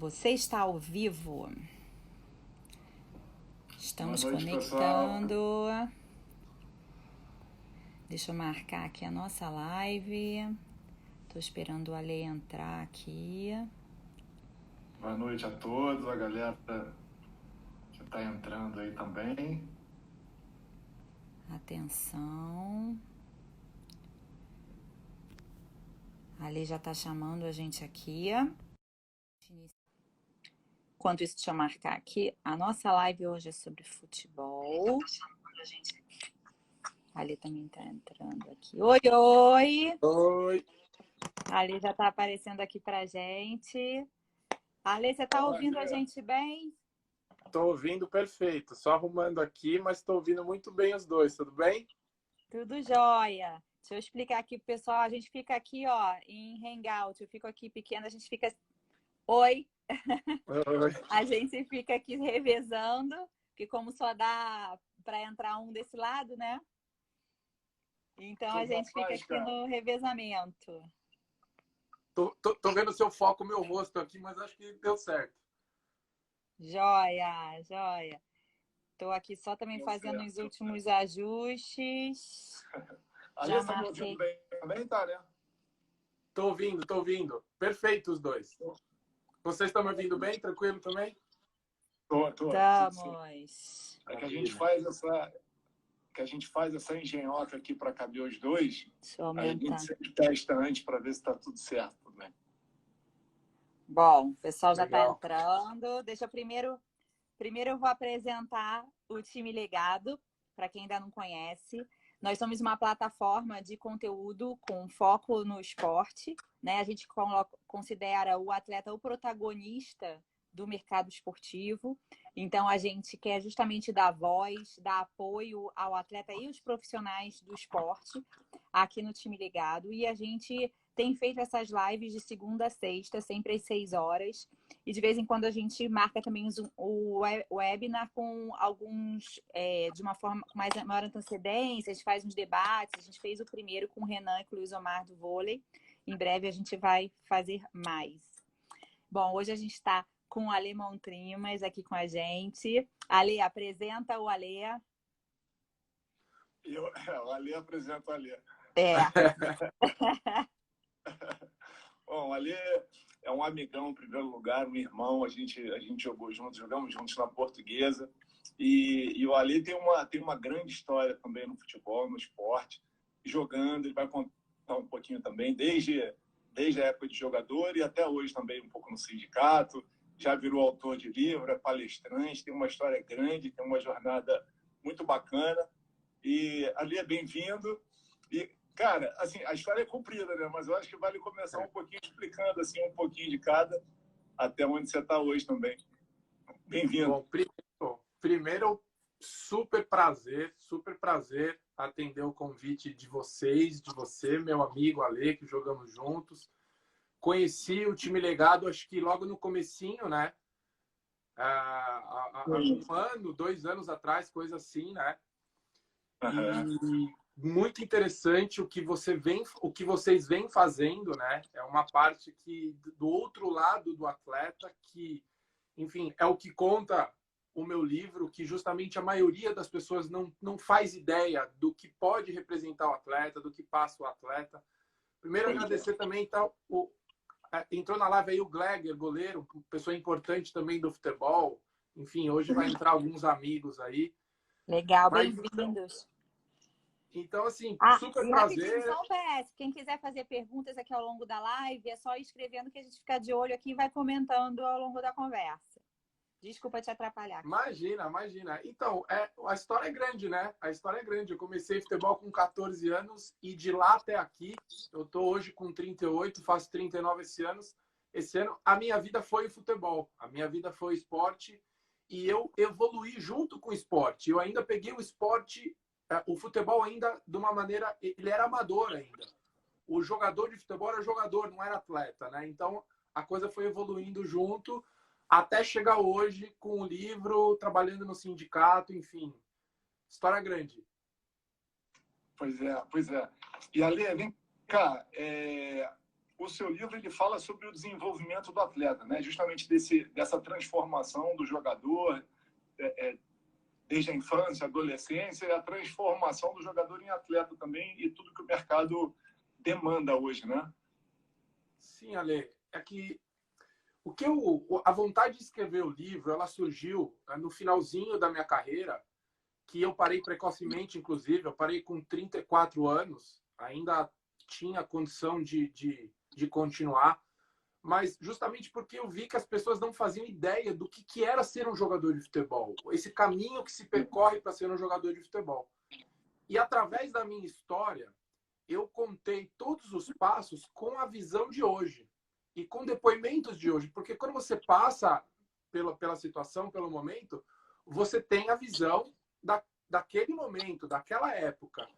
Você está ao vivo. Estamos Boa noite, conectando. pessoal. Deixa eu marcar aqui a nossa live. Tô esperando o Ale entrar aqui. Boa noite a todos, a galera que está entrando aí também. Atenção. A Ale já tá chamando a gente aqui. Enquanto isso, deixa eu marcar aqui. A nossa live hoje é sobre futebol. A Ale também tá entrando aqui. Oi, oi! Oi! A Ale já tá aparecendo aqui pra gente. Ale, você tá ouvindo a gente bem? Tô ouvindo perfeito. Só arrumando aqui, mas tô ouvindo muito bem os dois. Tudo bem? Tudo jóia. Deixa eu explicar aqui pro pessoal. A gente fica aqui, ó, em Hangout. Eu fico aqui pequena, a gente fica... Oi! Oi. A gente fica aqui revezando, que como só dá para entrar um desse lado, né? Então a gente fica aqui no revezamento. Tô vendo o seu foco, meu rosto aqui, mas acho que deu certo. Jóia, jóia. Tô aqui só também fazendo os últimos ajustes. Já está me ouvindo bem também, tá, né? Tô ouvindo. Perfeito os dois. Vocês estão me ouvindo bem? Tranquilo também? Tô. Estamos. É que a gente faz essa engenhoca aqui para caber os dois. Deixa eu A aumentar. gente sempre testa antes para ver se está tudo certo também. Bom, o pessoal já está Legal. entrando. Deixa eu primeiro eu vou apresentar o Time Legado, para quem ainda não conhece. Nós somos uma plataforma de conteúdo com foco no esporte, né? A gente considera o atleta o protagonista do mercado esportivo. Então, a gente quer justamente dar voz, dar apoio ao atleta e os profissionais do esporte aqui no Time Ligado. E a gente tem feito essas lives de segunda a sexta, sempre às 6 horas. E de vez em quando a gente marca também o webinar com alguns, de uma forma com maior antecedência, a gente faz uns debates, a gente fez o primeiro com o Renan e com o Luiz Omar do vôlei. Em breve a gente vai fazer mais. Bom, hoje a gente está com o Ale Montrimas aqui com a gente. Ale, apresenta o Ale. O Ale apresenta o Ale. Bom, o Ale é um amigão, em primeiro lugar, um irmão. A gente jogou juntos, jogamos juntos na Portuguesa. E o Ale tem uma grande história também no futebol, no esporte, jogando. Ele vai contar um pouquinho também, desde a época de jogador e até hoje também um pouco no sindicato. Já virou autor de livro, é palestrante, tem uma história grande, tem uma jornada muito bacana. E Ali é bem-vindo. E, cara, assim, a história é comprida, né? Mas eu acho que vale começar um pouquinho explicando assim, um pouquinho de cada, até onde você está hoje também. Bem-vindo. Bom, primeiro, super prazer atender o convite de vocês, de você, meu amigo Ale, que jogamos juntos. Conheci o Time Legado, acho que logo no comecinho, né? Há 1 ano, 2 anos atrás, coisa assim, né? E muito interessante o que vocês vêm fazendo, né? É uma parte que do outro lado do atleta, que, enfim, é o que conta o meu livro, que justamente a maioria das pessoas não faz ideia do que pode representar o atleta, do que passa o atleta. Primeiro, agradecer também, entrou na live aí o Gleger, goleiro, pessoa importante também do futebol. Enfim, hoje vai entrar alguns amigos aí. Legal, bem-vindos. Então, assim, super e prazer. Só um PS, quem quiser fazer perguntas aqui ao longo da live, é só ir escrevendo que a gente fica de olho aqui e vai comentando ao longo da conversa. Desculpa te atrapalhar. Imagina. Então, a história é grande, né? A história é grande. Eu comecei futebol com 14 anos e de lá até aqui, eu tô hoje com 38, faço 39 esse ano, a minha vida foi o futebol. A minha vida foi o esporte e eu evoluí junto com o esporte. Eu ainda peguei o esporte, o futebol ainda de uma maneira... Ele era amador ainda. O jogador de futebol era jogador, não era atleta, né? Então, a coisa foi evoluindo junto até chegar hoje com o livro, trabalhando no sindicato, enfim. História grande. Pois é. E Ale, vem cá, o seu livro ele fala sobre o desenvolvimento do atleta, né? Justamente dessa transformação do jogador desde a infância, adolescência, e a transformação do jogador em atleta também e tudo que o mercado demanda hoje, né? Sim, Ale. É que a vontade de escrever o livro, ela surgiu no finalzinho da minha carreira, que eu parei precocemente, inclusive. Eu parei com 34 anos, ainda tinha condição de continuar, mas justamente porque eu vi que as pessoas não faziam ideia do que era ser um jogador de futebol, esse caminho que se percorre para ser um jogador de futebol. E através da minha história, eu contei todos os passos com a visão de hoje e com depoimentos de hoje, porque quando você passa pela situação, pelo momento, você tem a visão daquele momento, daquela época.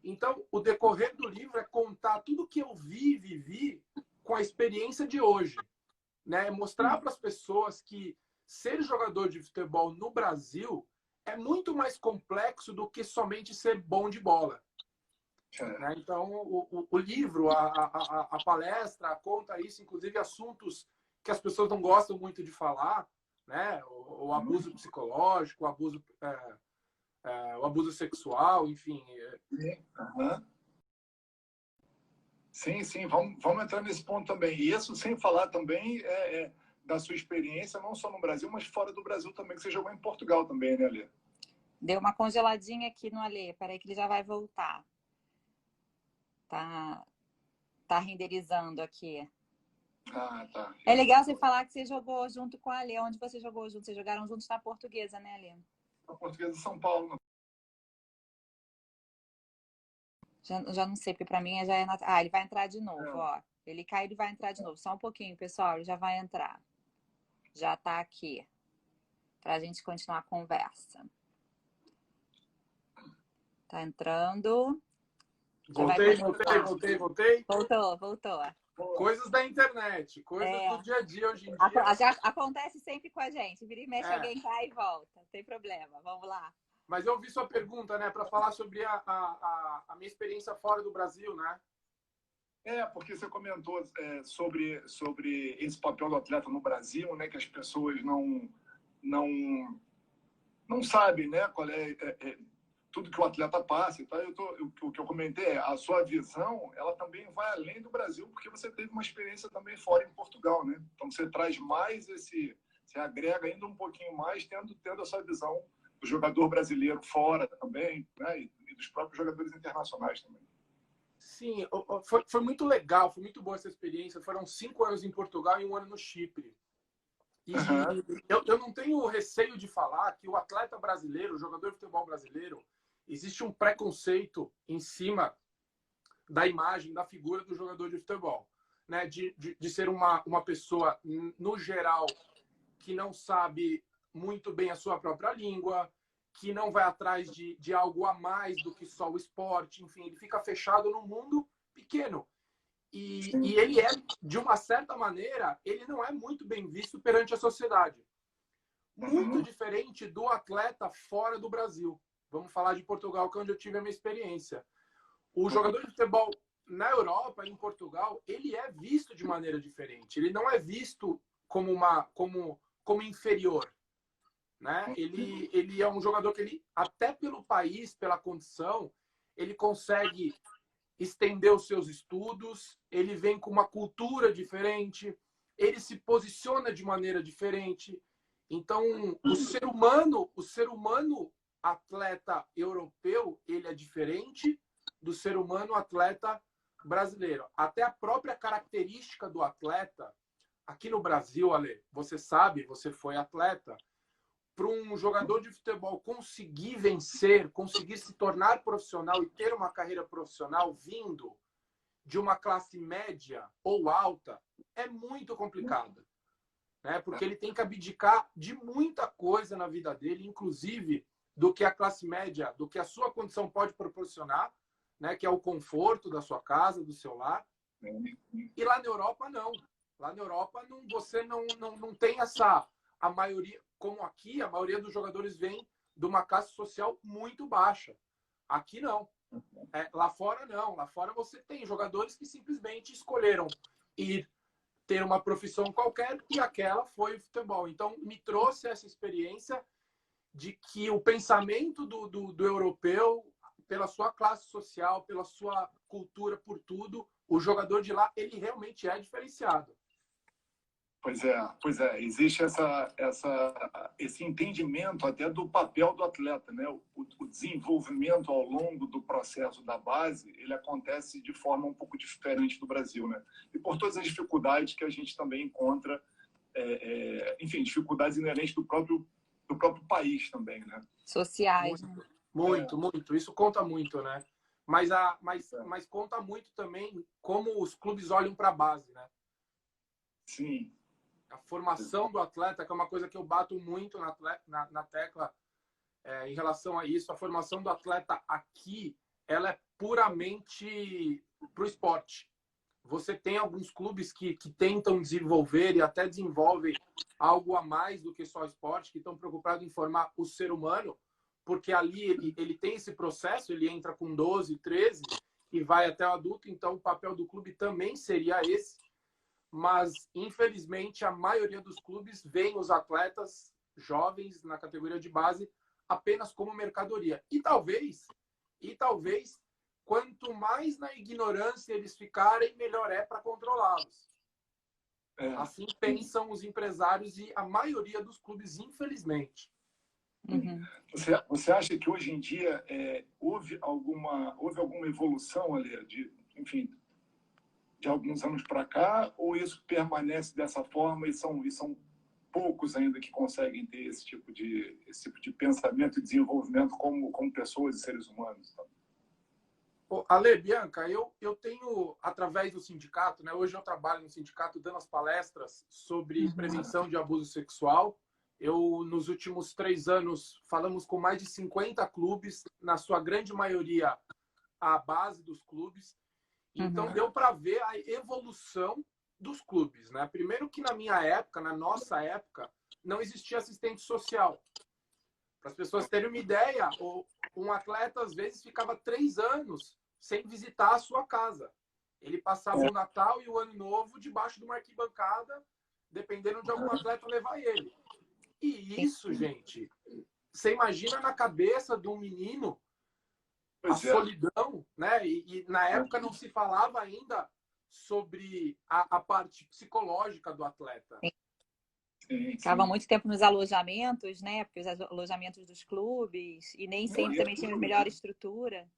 Então, o decorrer do livro é contar tudo que eu vivi com a experiência de hoje, né? Mostrar para as pessoas que ser jogador de futebol no Brasil é muito mais complexo do que somente ser bom de bola. Né? Então, o livro, a palestra conta isso, inclusive assuntos que as pessoas não gostam muito de falar, né? O abuso psicológico, o abuso sexual, enfim. Sim, vamos entrar nesse ponto também. E isso sem falar também da sua experiência, não só no Brasil, mas fora do Brasil também, que você jogou em Portugal também, né, Alê? Deu uma congeladinha aqui no Alê. Peraí que ele já vai voltar. Tá renderizando aqui. Ah, tá. É legal você falar que você jogou junto com a Alê. Onde você jogou junto? Vocês jogaram juntos na Portuguesa, né, Alê? Na Portuguesa de São Paulo. Já não sei, porque pra mim já é... Ah, ele vai entrar de novo, ó. Ele caiu e vai entrar de novo. Só um pouquinho, pessoal. Ele já vai entrar. Já tá aqui. Pra gente continuar a conversa. Tá entrando. Voltei. Voltou. Coisas da internet, coisas do dia a dia hoje em dia. Acontece sempre com a gente. Vira e mexe, alguém cai e volta. Não tem problema. Vamos lá. Mas eu ouvi sua pergunta, né? Para falar sobre a minha experiência fora do Brasil, né? Porque você comentou sobre esse papel do atleta no Brasil, né? Que as pessoas não sabem, né? Qual tudo que o atleta passa e tal. O que eu comentei a sua visão, ela também vai além do Brasil, porque você teve uma experiência também fora em Portugal, né? Então você traz mais você agrega ainda um pouquinho mais, tendo essa visão do jogador brasileiro fora também, né? E dos próprios jogadores internacionais também. Sim, foi muito legal, foi muito boa essa experiência. Foram 5 anos em Portugal e 1 ano no Chipre. E eu não tenho receio de falar que o atleta brasileiro, o jogador de futebol brasileiro, existe um preconceito em cima da imagem, da figura do jogador de futebol, né? De ser uma pessoa, no geral, que não sabe muito bem a sua própria língua, que não vai atrás de algo a mais do que só o esporte, enfim, ele fica fechado num mundo pequeno. E ele de uma certa maneira, ele não é muito bem visto perante a sociedade. Muito diferente do atleta fora do Brasil. Vamos falar de Portugal, que é onde eu tive a minha experiência. O jogador de futebol na Europa, em Portugal, ele é visto de maneira diferente. Ele não é visto como inferior, né? Ele é um jogador que ele, até pelo país, pela condição, ele consegue estender os seus estudos, ele vem com uma cultura diferente, ele se posiciona de maneira diferente. Então, o ser humano atleta europeu, ele é diferente do ser humano atleta brasileiro. Até a própria característica do atleta, aqui no Brasil, Ale, você sabe, você foi atleta, para um jogador de futebol conseguir vencer, conseguir se tornar profissional e ter uma carreira profissional vindo de uma classe média ou alta, é muito complicado. Né? Porque ele tem que abdicar de muita coisa na vida dele, inclusive do que a classe média, do que a sua condição pode proporcionar, né? Que é o conforto da sua casa, do seu lar. E lá na Europa, não. Lá na Europa, você não tem a maioria, como aqui, a maioria dos jogadores vem de uma classe social muito baixa. Aqui não. Lá fora não. Lá fora você tem jogadores que simplesmente escolheram ir ter uma profissão qualquer, e aquela foi o futebol. Então, me trouxe essa experiência de que o pensamento do europeu, pela sua classe social, pela sua cultura, por tudo, o jogador de lá, ele realmente é diferenciado. Pois é. Existe esse entendimento até do papel do atleta, né? O desenvolvimento ao longo do processo da base, ele acontece de forma um pouco diferente do Brasil, né? E por todas as dificuldades que a gente também encontra, enfim, dificuldades inerentes do próprio país também, né? Sociais, Muito. Isso conta muito, né? Mas conta muito também como os clubes olham para a base, né? Sim. A formação do atleta, que é uma coisa que eu bato muito na tecla em relação a isso. A formação do atleta aqui, ela é puramente para o esporte. Você tem alguns clubes que tentam desenvolver e até desenvolvem algo a mais do que só esporte, que estão preocupados em formar o ser humano, porque ali ele tem esse processo, ele entra com 12, 13 e vai até o adulto, então o papel do clube também seria esse. Mas, infelizmente, a maioria dos clubes veem os atletas jovens na categoria de base apenas como mercadoria. E talvez, quanto mais na ignorância eles ficarem, melhor é para controlá-los. Assim pensam os empresários e a maioria dos clubes, infelizmente. Uhum. Você acha que hoje em dia houve alguma evolução ali, de alguns anos para cá, ou isso permanece dessa forma e são poucos ainda que conseguem ter esse tipo de pensamento e desenvolvimento como pessoas e seres humanos? Ale, Bianca, eu tenho, através do sindicato, né? Hoje eu trabalho no sindicato dando as palestras sobre prevenção de abuso sexual. Nos últimos 3 anos, falamos com mais de 50 clubes, na sua grande maioria, a base dos clubes. Então, deu para ver a evolução dos clubes, né? Primeiro que na minha época, na nossa época, não existia assistente social. Para as pessoas terem uma ideia, um atleta, às vezes, ficava 3 anos sem visitar a sua casa. Ele passava o Natal e o Ano Novo debaixo de uma arquibancada, dependendo de algum atleta levar ele. E isso, gente, você imagina na cabeça de um menino a solidão, né? E na época não se falava ainda sobre a parte psicológica do atleta. Ficava muito tempo nos alojamentos, né? Porque os alojamentos dos clubes, e nem sempre também tinha a melhor estrutura.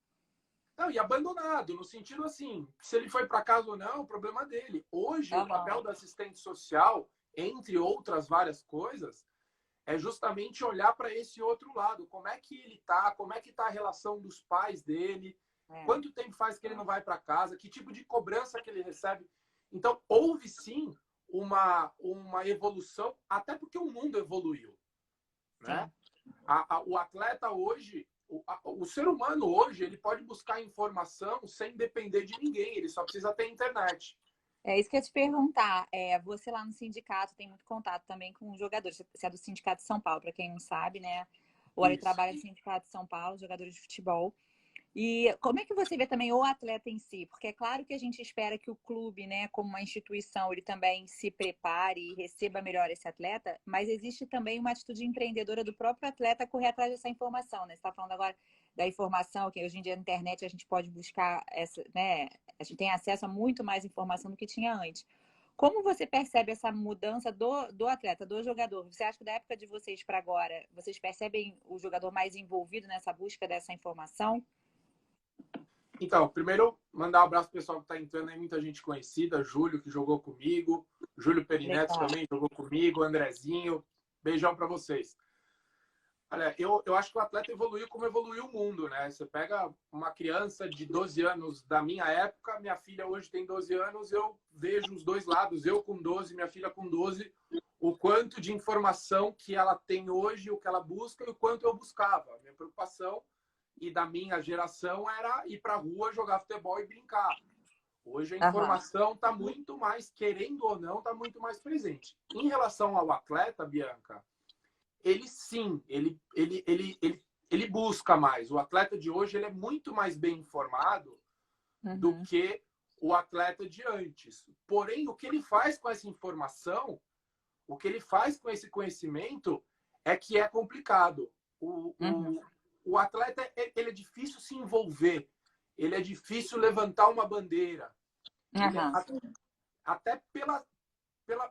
Não, e abandonado, no sentido assim, se ele foi para casa ou não, é o problema dele. Hoje, o papel do assistente social, entre outras várias coisas, é justamente olhar para esse outro lado. Como é que ele está? Como é que está a relação dos pais dele? Quanto tempo faz que ele não vai para casa? Que tipo de cobrança que ele recebe? Então, houve sim uma evolução, até porque o mundo evoluiu. Né? O atleta hoje, o ser humano hoje, ele pode buscar informação sem depender de ninguém. Ele só precisa ter internet. É isso que eu ia te perguntar. Você lá no sindicato tem muito contato também com jogadores. Você é do Sindicato de São Paulo, para quem não sabe, né? O Ale trabalha no Sindicato de São Paulo, jogadores de futebol. E como é que você vê também o atleta em si? Porque é claro que a gente espera que o clube, né, como uma instituição, ele também se prepare e receba melhor esse atleta, mas existe também uma atitude empreendedora do próprio atleta correr atrás dessa informação, né? Você está falando agora da informação, que hoje em dia na internet a gente pode buscar essa, né? A gente tem acesso a muito mais informação do que tinha antes. Como você percebe essa mudança do atleta, do jogador? Você acha que da época de vocês para agora, vocês percebem o jogador mais envolvido nessa busca dessa informação? Então, primeiro, mandar um abraço pro pessoal que está entrando aí, muita gente conhecida, Júlio, que jogou comigo, Júlio Perinetti também jogou comigo, Andrezinho, beijão para vocês. Olha, eu acho que o atleta evoluiu como evoluiu o mundo, né? Você pega uma criança de 12 anos da minha época, minha filha hoje tem 12 anos, eu vejo os dois lados, eu com 12, minha filha com 12, o quanto de informação que ela tem hoje, o que ela busca e o quanto eu buscava. A minha preocupação e da minha geração era ir para a rua, jogar futebol e brincar. Hoje a informação está muito mais, querendo ou não, está muito mais presente. Em relação ao atleta, Bianca, ele sim, ele busca mais. O atleta de hoje ele é muito mais bem informado do que o atleta de antes. Porém, o que ele faz com essa informação, o que ele faz com esse conhecimento é que é complicado. O atleta, ele é difícil se envolver, ele é difícil levantar uma bandeira. Até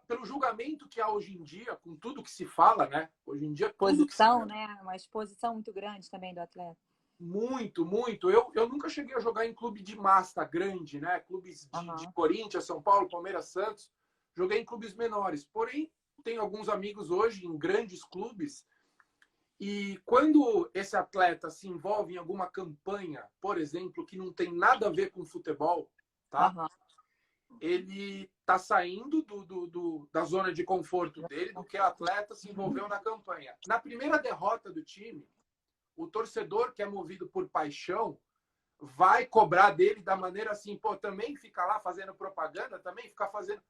pelo julgamento que há hoje em dia, com tudo que se fala, né? Hoje em dia, exposição, né? Uma exposição muito grande também do atleta. Muito, muito. Eu nunca cheguei a jogar em clube de massa grande, né? Clubes de Corinthians, São Paulo, Palmeiras, Santos. Joguei em clubes menores. Porém, tenho alguns amigos hoje em grandes clubes. E quando esse atleta se envolve em alguma campanha, por exemplo, que não tem nada a ver com futebol, tá? Ele está saindo da zona de conforto dele, do que o atleta se envolveu na campanha. Na primeira derrota do time, o torcedor, que é movido por paixão, vai cobrar dele da maneira assim, pô, também fica lá fazendo propaganda, também fica fazendo...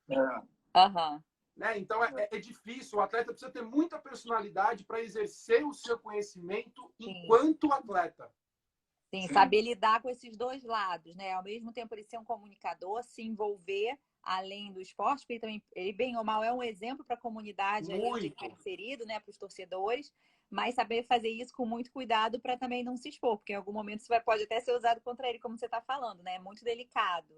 Né? Então, é difícil. O atleta precisa ter muita personalidade para exercer o seu conhecimento enquanto atleta. Sim, saber lidar com esses dois lados, né? Ao mesmo tempo, ele ser um comunicador, se envolver além do esporte, porque ele bem ou mal é um exemplo para a comunidade ali onde ele está inserido, né? Para os torcedores, mas saber fazer isso com muito cuidado para também não se expor, porque em algum momento isso pode até ser usado contra ele, como você está falando, né? É muito delicado.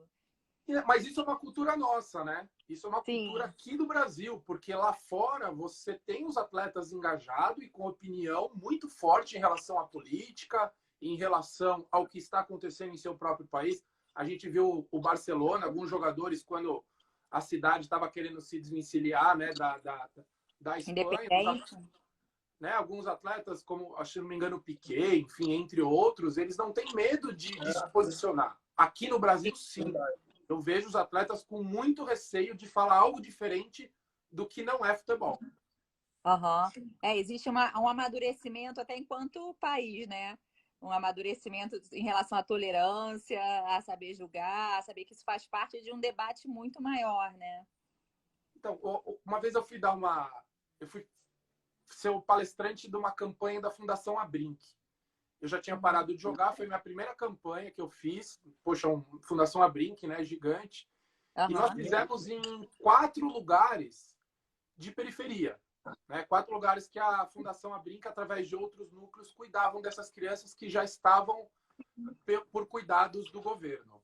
Mas isso é uma cultura nossa, né? Isso é uma cultura aqui do Brasil, porque lá fora você tem os atletas engajados e com opinião muito forte em relação à política, em relação ao que está acontecendo em seu próprio país. A gente viu o Barcelona, alguns jogadores, quando a cidade estava querendo se desvencilhar, né, da Espanha, né, alguns atletas, como, se não me engano, o Piquet, enfim, entre outros, eles não têm medo de se posicionar. Aqui no Brasil, sim. Eu vejo os atletas com muito receio de falar algo diferente do que não é futebol. Existe um amadurecimento até enquanto país, né? Um amadurecimento em relação à tolerância, a saber julgar, a saber que isso faz parte de um debate muito maior, né? Então, uma vez eu fui ser o palestrante de uma campanha da Fundação Abrinq. Eu já tinha parado de jogar, foi minha primeira campanha que eu fiz. Poxa, Fundação Abrinq, né? Gigante. E nós fizemos em 4 lugares de periferia. Né? 4 lugares que a Fundação Abrinq, através de outros núcleos, cuidavam dessas crianças que já estavam por cuidados do governo.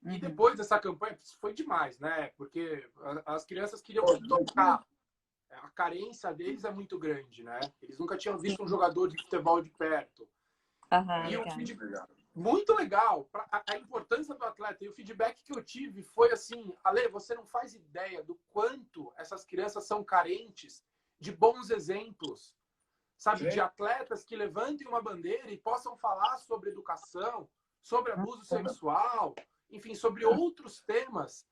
E depois dessa campanha, isso foi demais, né? Porque as crianças queriam tocar. A carência deles é muito grande, né? Eles nunca tinham visto um jogador de futebol de perto. E o feedback, muito legal, a importância do atleta. E o feedback que eu tive foi assim: Ale, você não faz ideia do quanto essas crianças são carentes de bons exemplos, sabe? De atletas que levantem uma bandeira e possam falar sobre educação, sobre abuso sexual, enfim, sobre outros temas.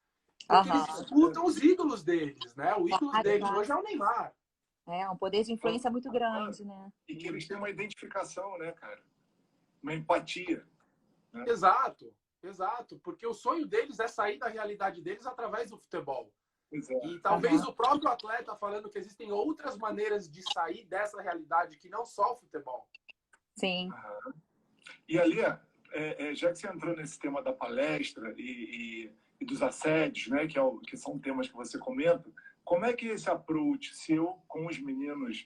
Porque eles disputam os ídolos deles, né? O ídolo deles hoje é o Neymar. É um poder de influência muito grande, né? E que eles têm uma identificação, né, cara? Uma empatia. Né? Exato. Porque o sonho deles é sair da realidade deles através do futebol. E talvez o próprio atleta falando que existem outras maneiras de sair dessa realidade que não só o futebol. Sim. E ali, já que você entrou nesse tema da palestra e dos assédios, né, que são temas que você comenta, como é que esse approach seu com os meninos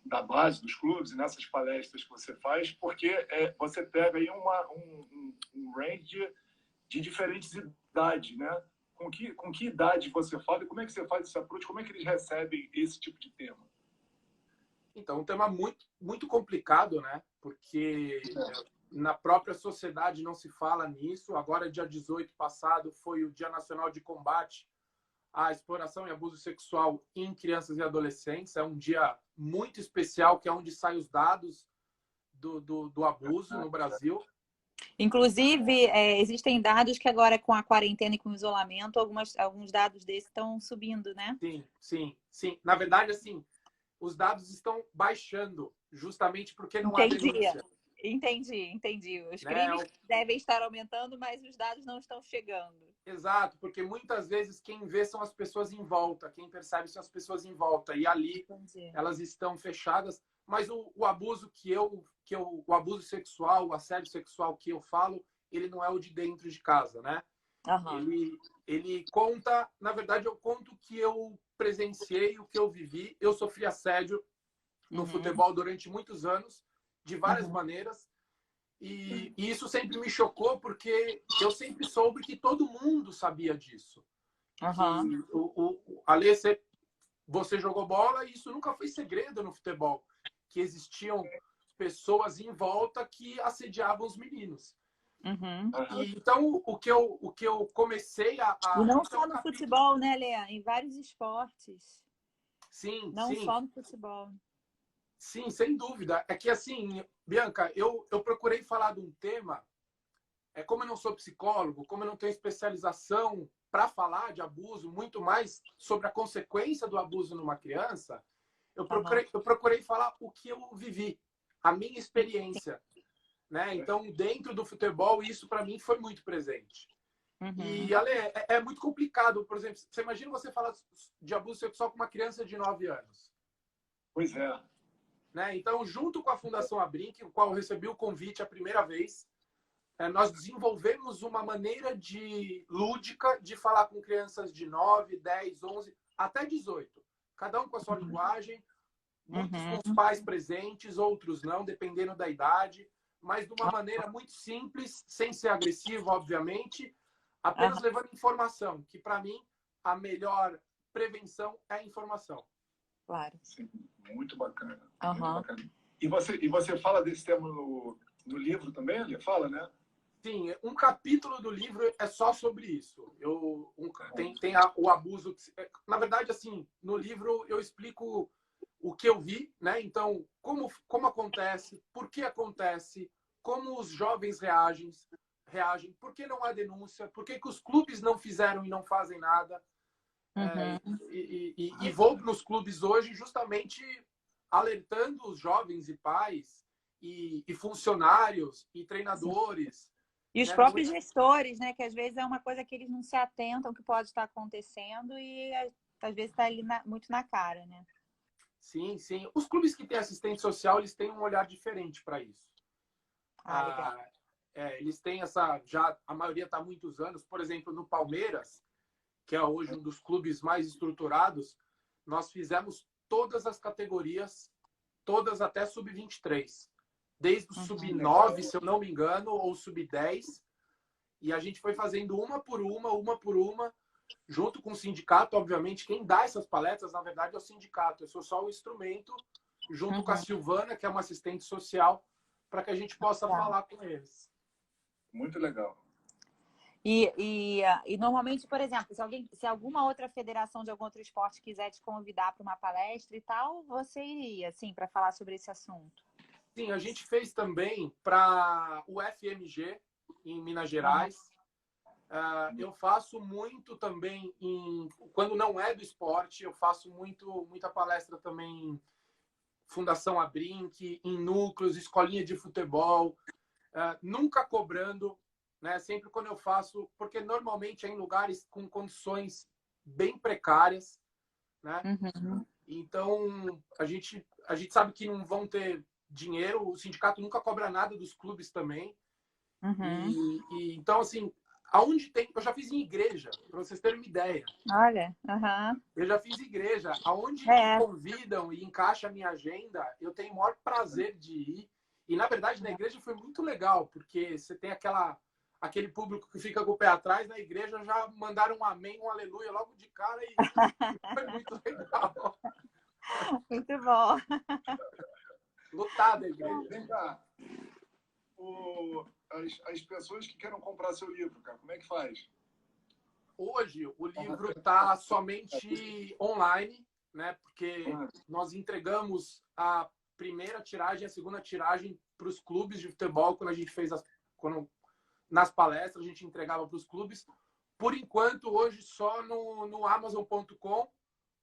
da base dos clubes e nessas palestras que você faz, porque você pega aí um range de diferentes idades, né? Com que idade você fala e como é que você faz esse approach? Como é que eles recebem esse tipo de tema? Então, um tema muito, muito complicado, né? Porque na própria sociedade não se fala nisso. Agora, dia 18 passado, foi o Dia Nacional de Combate à Exploração e Abuso Sexual em Crianças e Adolescentes. É um dia muito especial, que é onde saem os dados do abuso no Brasil. Inclusive, existem dados que agora, com a quarentena e com o isolamento, alguns dados desses estão subindo, né? Sim. Na verdade, assim, os dados estão baixando, justamente porque não há denúncia. Entendi. Os crimes devem estar aumentando, mas os dados não estão chegando. Exato, porque muitas vezes quem vê são as pessoas em volta, quem percebe são as pessoas em volta. E ali elas estão fechadas. Mas o abuso o abuso sexual, o assédio sexual que eu falo, ele não é o de dentro de casa, né? Aham. Ele conta, na verdade, eu conto o que eu presenciei, o que eu vivi. Eu sofri assédio no futebol durante muitos anos, de várias maneiras. E isso sempre me chocou, porque eu sempre soube que todo mundo sabia disso. Aham. Que Ale, você jogou bola e isso nunca foi segredo no futebol. Que existiam pessoas em volta que assediavam os meninos. Uhum. E, então, o que eu comecei E não Isso é um só no capítulo. futebol, né, Lea? Em vários esportes. Sim, Não sim. só no futebol. Sim, sem dúvida. É que, assim, Bianca, eu procurei falar de um tema. Como eu não sou psicólogo, como eu não tenho especialização para falar de abuso, muito mais sobre a consequência do abuso numa criança, eu procurei falar o que eu vivi, a minha experiência. Né? Então, dentro do futebol, isso para mim foi muito presente. E, Ale, é muito complicado. Por exemplo, você imagina você falar de abuso sexual com uma criança de 9 anos. Pois é. Né? Então, junto com a Fundação Abrinq, o qual eu recebi o convite a primeira vez, nós desenvolvemos uma maneira lúdica de falar com crianças de 9, 10, 11, até 18. Cada um com a sua linguagem, muitos com os pais presentes, outros não, dependendo da idade, mas de uma maneira muito simples, sem ser agressivo, obviamente, apenas levando informação, que para mim a melhor prevenção é a informação. Claro. Sim, muito bacana. Muito bacana. E você fala desse tema no livro também, ele fala, né? Sim, um capítulo do livro é só sobre isso. Tem o abuso. Na verdade, assim, no livro eu explico o que eu vi, né? Então, como acontece, por que acontece, como os jovens reagem, por que não há denúncia, por que os clubes não fizeram e não fazem nada. E vou nos clubes hoje justamente alertando os jovens e pais e funcionários e treinadores. E os próprios gestores, né? Que às vezes é uma coisa que eles não se atentam que pode estar acontecendo e às vezes está ali muito na cara, né? Sim, sim. Os clubes que têm assistente social, eles têm um olhar diferente para isso. Legal. Eles têm a maioria está há muitos anos. Por exemplo, no Palmeiras, que é hoje um dos clubes mais estruturados, nós fizemos todas as categorias, todas até sub-23. Desde o sub-9, se eu não me engano, ou sub-10. E a gente foi fazendo uma por uma, junto com o sindicato, obviamente. Quem dá essas palestras, na verdade, é o sindicato. Eu sou só o instrumento, junto com a Silvana, que é uma assistente social, para que a gente possa falar com eles. Muito legal. E normalmente, por exemplo, se alguma outra federação de algum outro esporte quiser te convidar para uma palestra e tal, você iria, assim, para falar sobre esse assunto? Sim, a gente fez também para o FMG, em Minas Gerais. Eu faço muito também, quando não é do esporte, eu faço muita palestra também em Fundação Abrinq, em núcleos, escolinha de futebol, nunca cobrando, né? Sempre quando eu faço, porque normalmente é em lugares com condições bem precárias, né? Então, a gente sabe que não vão ter dinheiro, o sindicato nunca cobra nada dos clubes também. Então, assim, aonde tem... Eu já fiz em igreja, para vocês terem uma ideia. Olha, Eu já fiz igreja. Aonde me convidam e encaixa a minha agenda, eu tenho o maior prazer de ir. E, na verdade, na igreja foi muito legal, porque você tem aquele público que fica com o pé atrás, na igreja já mandaram um amém, um aleluia logo de cara e foi muito legal. Muito bom. Lotada a igreja. Vem cá. As pessoas que queiram comprar seu livro, cara, como é que faz? Hoje, o livro está somente online, né? Porque nós entregamos a primeira tiragem, a segunda tiragem para os clubes de futebol, quando a gente fez nas palestras, a gente entregava para os clubes. Por enquanto, hoje, só no Amazon.com,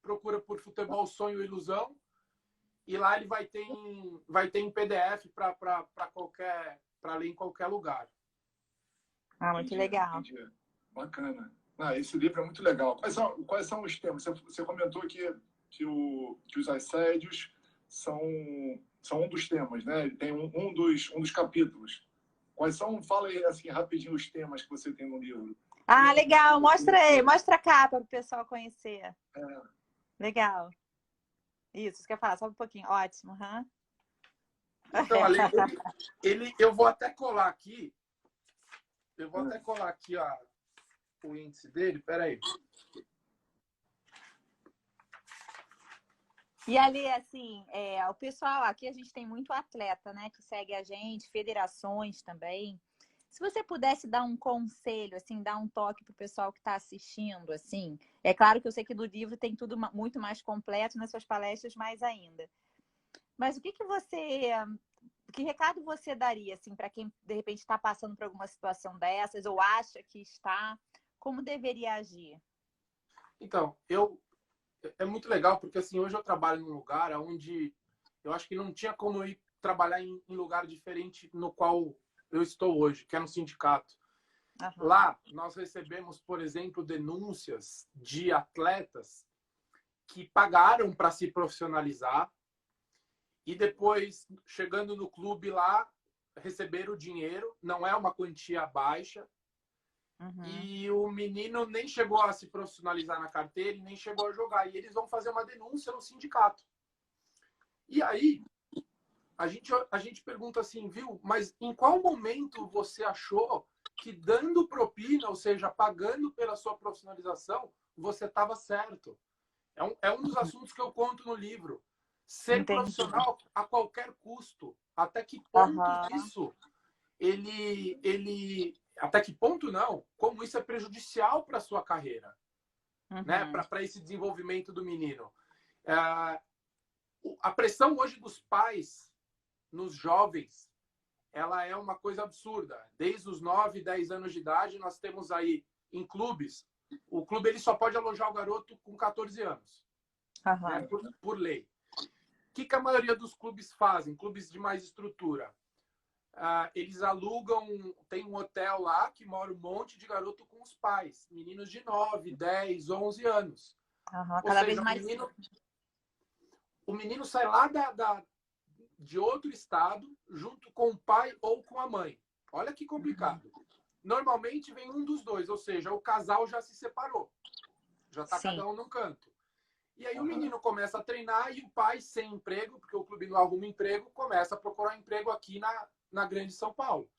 procura por Futebol Sonho e Ilusão, e lá ele vai ter em PDF para ler em qualquer lugar. Muito legal. Entendi. Bacana. Esse livro é muito legal. Quais são os temas? Você comentou que os assédios são um dos temas, né? Tem um dos capítulos. Quais são? Fala aí assim rapidinho os temas que você tem no livro. Ah, legal. Mostra aí, mostra a capa para o pessoal conhecer. É. Legal. Isso quer falar só um pouquinho. Ótimo. Uhum. Então, Ale, eu vou até colar aqui. Eu vou até colar aqui o índice dele. Peraí. E ali, assim, o pessoal, aqui a gente tem muito atleta, né, que segue a gente, federações também. Se você pudesse dar um conselho, assim, dar um toque para o pessoal que está assistindo, assim, é claro que eu sei que do livro tem tudo muito mais completo, nas suas palestras mais ainda. Mas o que que recado você daria, assim, para quem de repente está passando por alguma situação dessas ou acha que está, como deveria agir? Então, é muito legal porque assim hoje eu trabalho num lugar onde eu acho que não tinha como eu ir trabalhar em lugar diferente no qual eu estou hoje, que é no sindicato. Uhum. Lá nós recebemos, por exemplo, denúncias de atletas que pagaram para se profissionalizar e depois, chegando no clube lá, receberam o dinheiro, não é uma quantia baixa, Uhum. e o menino nem chegou a se profissionalizar na carteira e nem chegou a jogar. E eles vão fazer uma denúncia no sindicato. E aí, a gente pergunta assim, viu, mas em qual momento você achou que dando propina, ou seja, pagando pela sua profissionalização, você estava certo? É um dos assuntos que eu conto no livro. Ser Entendi. profissional a qualquer custo. Até que ponto Uhum. isso até que ponto não? Como isso é prejudicial para a sua carreira, né? Uhum. Para esse desenvolvimento do menino. A pressão hoje dos pais nos jovens, ela é uma coisa absurda. Desde os 9, 10 anos de idade, nós temos aí em clubes, o clube ele só pode alojar o garoto com 14 anos, Uhum. né? Por lei. O que a maioria dos clubes fazem? Clubes de mais estrutura. Eles alugam, tem um hotel lá que mora um monte de garoto com os pais, meninos de 9, 10, 11 anos. Uhum. Ou Cada vez seja, mais. o menino sai lá de outro estado junto com o pai ou com a mãe. Olha que complicado. Normalmente vem um dos dois, ou seja, o casal já se separou. Já está cada um num canto. E aí o menino começa a treinar e o pai sem emprego, porque o clube não arruma emprego, começa a procurar emprego aqui na grande São Paulo.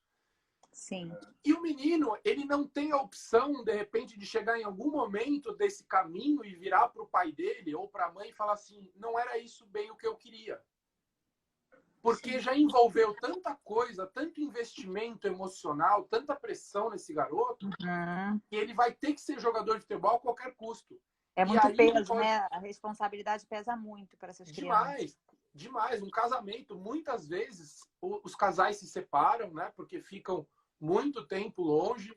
Sim. E o menino, ele não tem a opção, de repente, de chegar em algum momento desse caminho e virar para o pai dele ou para a mãe e falar assim, não era isso bem o que eu queria. Porque já envolveu tanta coisa, tanto investimento emocional, tanta pressão nesse garoto, que ele vai ter que ser jogador de futebol a qualquer custo. É E muito aí peso, né? A responsabilidade pesa muito para essas crianças. Demais. Um casamento, muitas vezes, os casais se separam, né? Porque ficam muito tempo longe.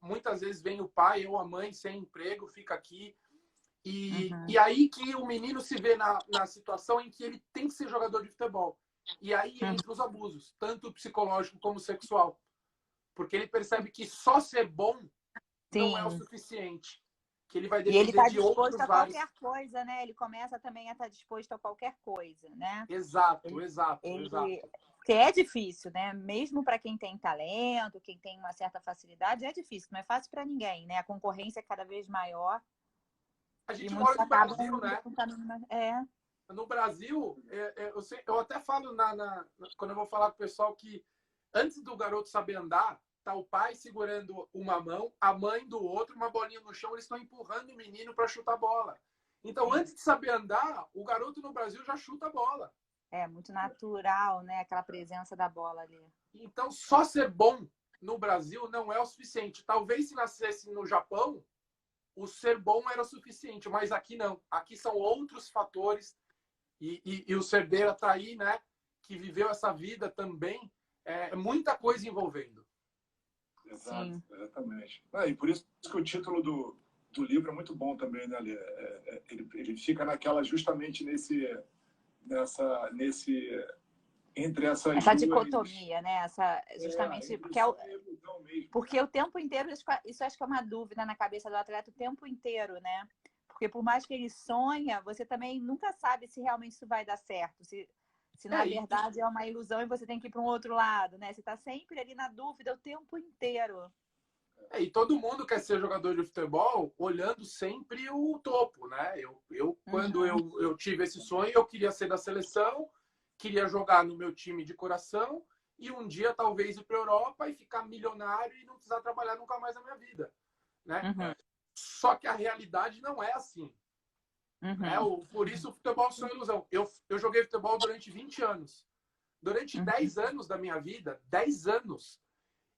Muitas vezes vem o pai ou a mãe sem emprego, fica aqui. E aí que o menino se vê na situação em que ele tem que ser jogador de futebol. E aí entra os abusos, tanto psicológico como sexual. Porque ele percebe que só ser bom não é o suficiente. Que ele vai E ele depender está de disposto outros a vários. qualquer coisa, né? Ele começa também a estar disposto a qualquer coisa, né? Exato. Porque é difícil, né? Mesmo para quem tem talento, quem tem uma certa facilidade, é difícil. Não é fácil para ninguém, né? A concorrência é cada vez maior. A gente E mora muitos no acabam Brasil, né? No Brasil, eu até falo quando eu vou falar com o pessoal que antes do garoto saber andar, tá o pai segurando uma mão, a mãe do outro, uma bolinha no chão, eles estão empurrando o menino para chutar a bola. Então, antes de saber andar, o garoto no Brasil já chuta a bola. É muito natural, né? Aquela presença da bola ali. Então, só ser bom no Brasil não é o suficiente. Talvez se nascesse no Japão, o ser bom era o suficiente, mas aqui não. Aqui são outros fatores. E o Cerdeira está aí, né? Que viveu essa vida também. Muita coisa envolvendo. Exato, exatamente. E por isso que o título do livro é muito bom também, né, Lê? Ele fica justamente entre essas essa duas... dicotomia, né? Justamente porque o tempo inteiro, isso acho que é uma dúvida na cabeça do atleta o tempo inteiro, né? Porque por mais que ele sonha, você também nunca sabe se realmente isso vai dar certo. Se na verdade é uma ilusão e você tem que ir para um outro lado, né? Você está sempre ali na dúvida o tempo inteiro. E todo mundo quer ser jogador de futebol olhando sempre o topo, né? Quando eu tive esse sonho, eu queria ser da seleção, queria jogar no meu time de coração e um dia talvez ir para a Europa e ficar milionário e não precisar trabalhar nunca mais na minha vida, né? Só que a realidade não é assim. Né? Por isso o futebol é uma ilusão. Eu joguei futebol durante 20 anos. Durante 10 anos da minha vida, 10 anos,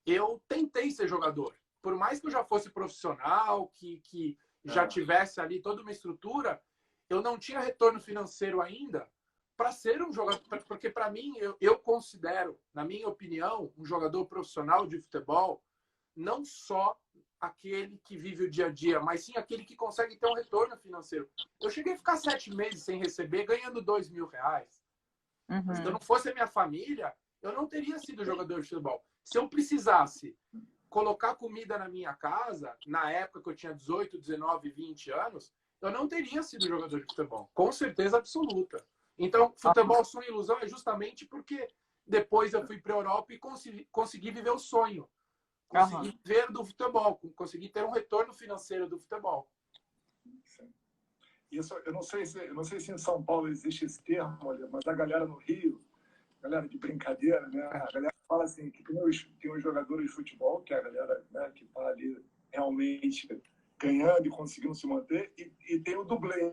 eu tentei ser jogador. Por mais que eu já fosse profissional, que já tivesse ali toda uma estrutura, eu não tinha retorno financeiro ainda para ser um jogador. Porque, para mim, eu considero, na minha opinião, um jogador profissional de futebol não só aquele que vive o dia a dia, mas sim aquele que consegue ter um retorno financeiro. Eu cheguei a ficar 7 meses sem receber, ganhando R$ 2.000. Se eu não fosse a minha família, eu não teria sido jogador de futebol. Se eu precisasse colocar comida na minha casa, na época que eu tinha 18, 19, 20 anos, eu não teria sido jogador de futebol. Com certeza absoluta. Então, futebol, sonho e ilusão é justamente porque depois eu fui para a Europa e consegui viver o sonho. Consegui viver do futebol, consegui ter um retorno financeiro do futebol. Isso, eu não sei se em São Paulo existe esse termo, mas a galera no Rio, galera de brincadeira, né? A galera fala assim, que tem os jogadores de futebol, que é a galera, né, que está ali realmente ganhando e conseguindo se manter, e tem o dublê.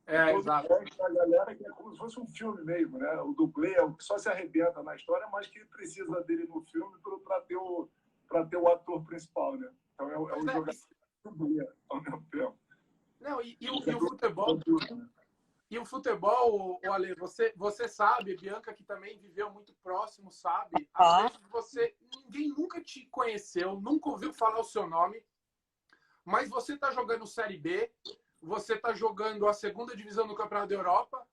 Exato. A galera que é como se fosse um filme mesmo, né? O dublê é o que só se arrebenta na história, mas que precisa dele no filme para ter o ator principal, né? Então é o jogador dublê ao mesmo tempo. Não, e o futebol... E o futebol, Ale, você sabe, Bianca, que também viveu muito próximo, sabe? Às vezes ninguém nunca te conheceu, nunca ouviu falar o seu nome, mas você está jogando Série B, você está jogando a segunda divisão do Campeonato da Europa,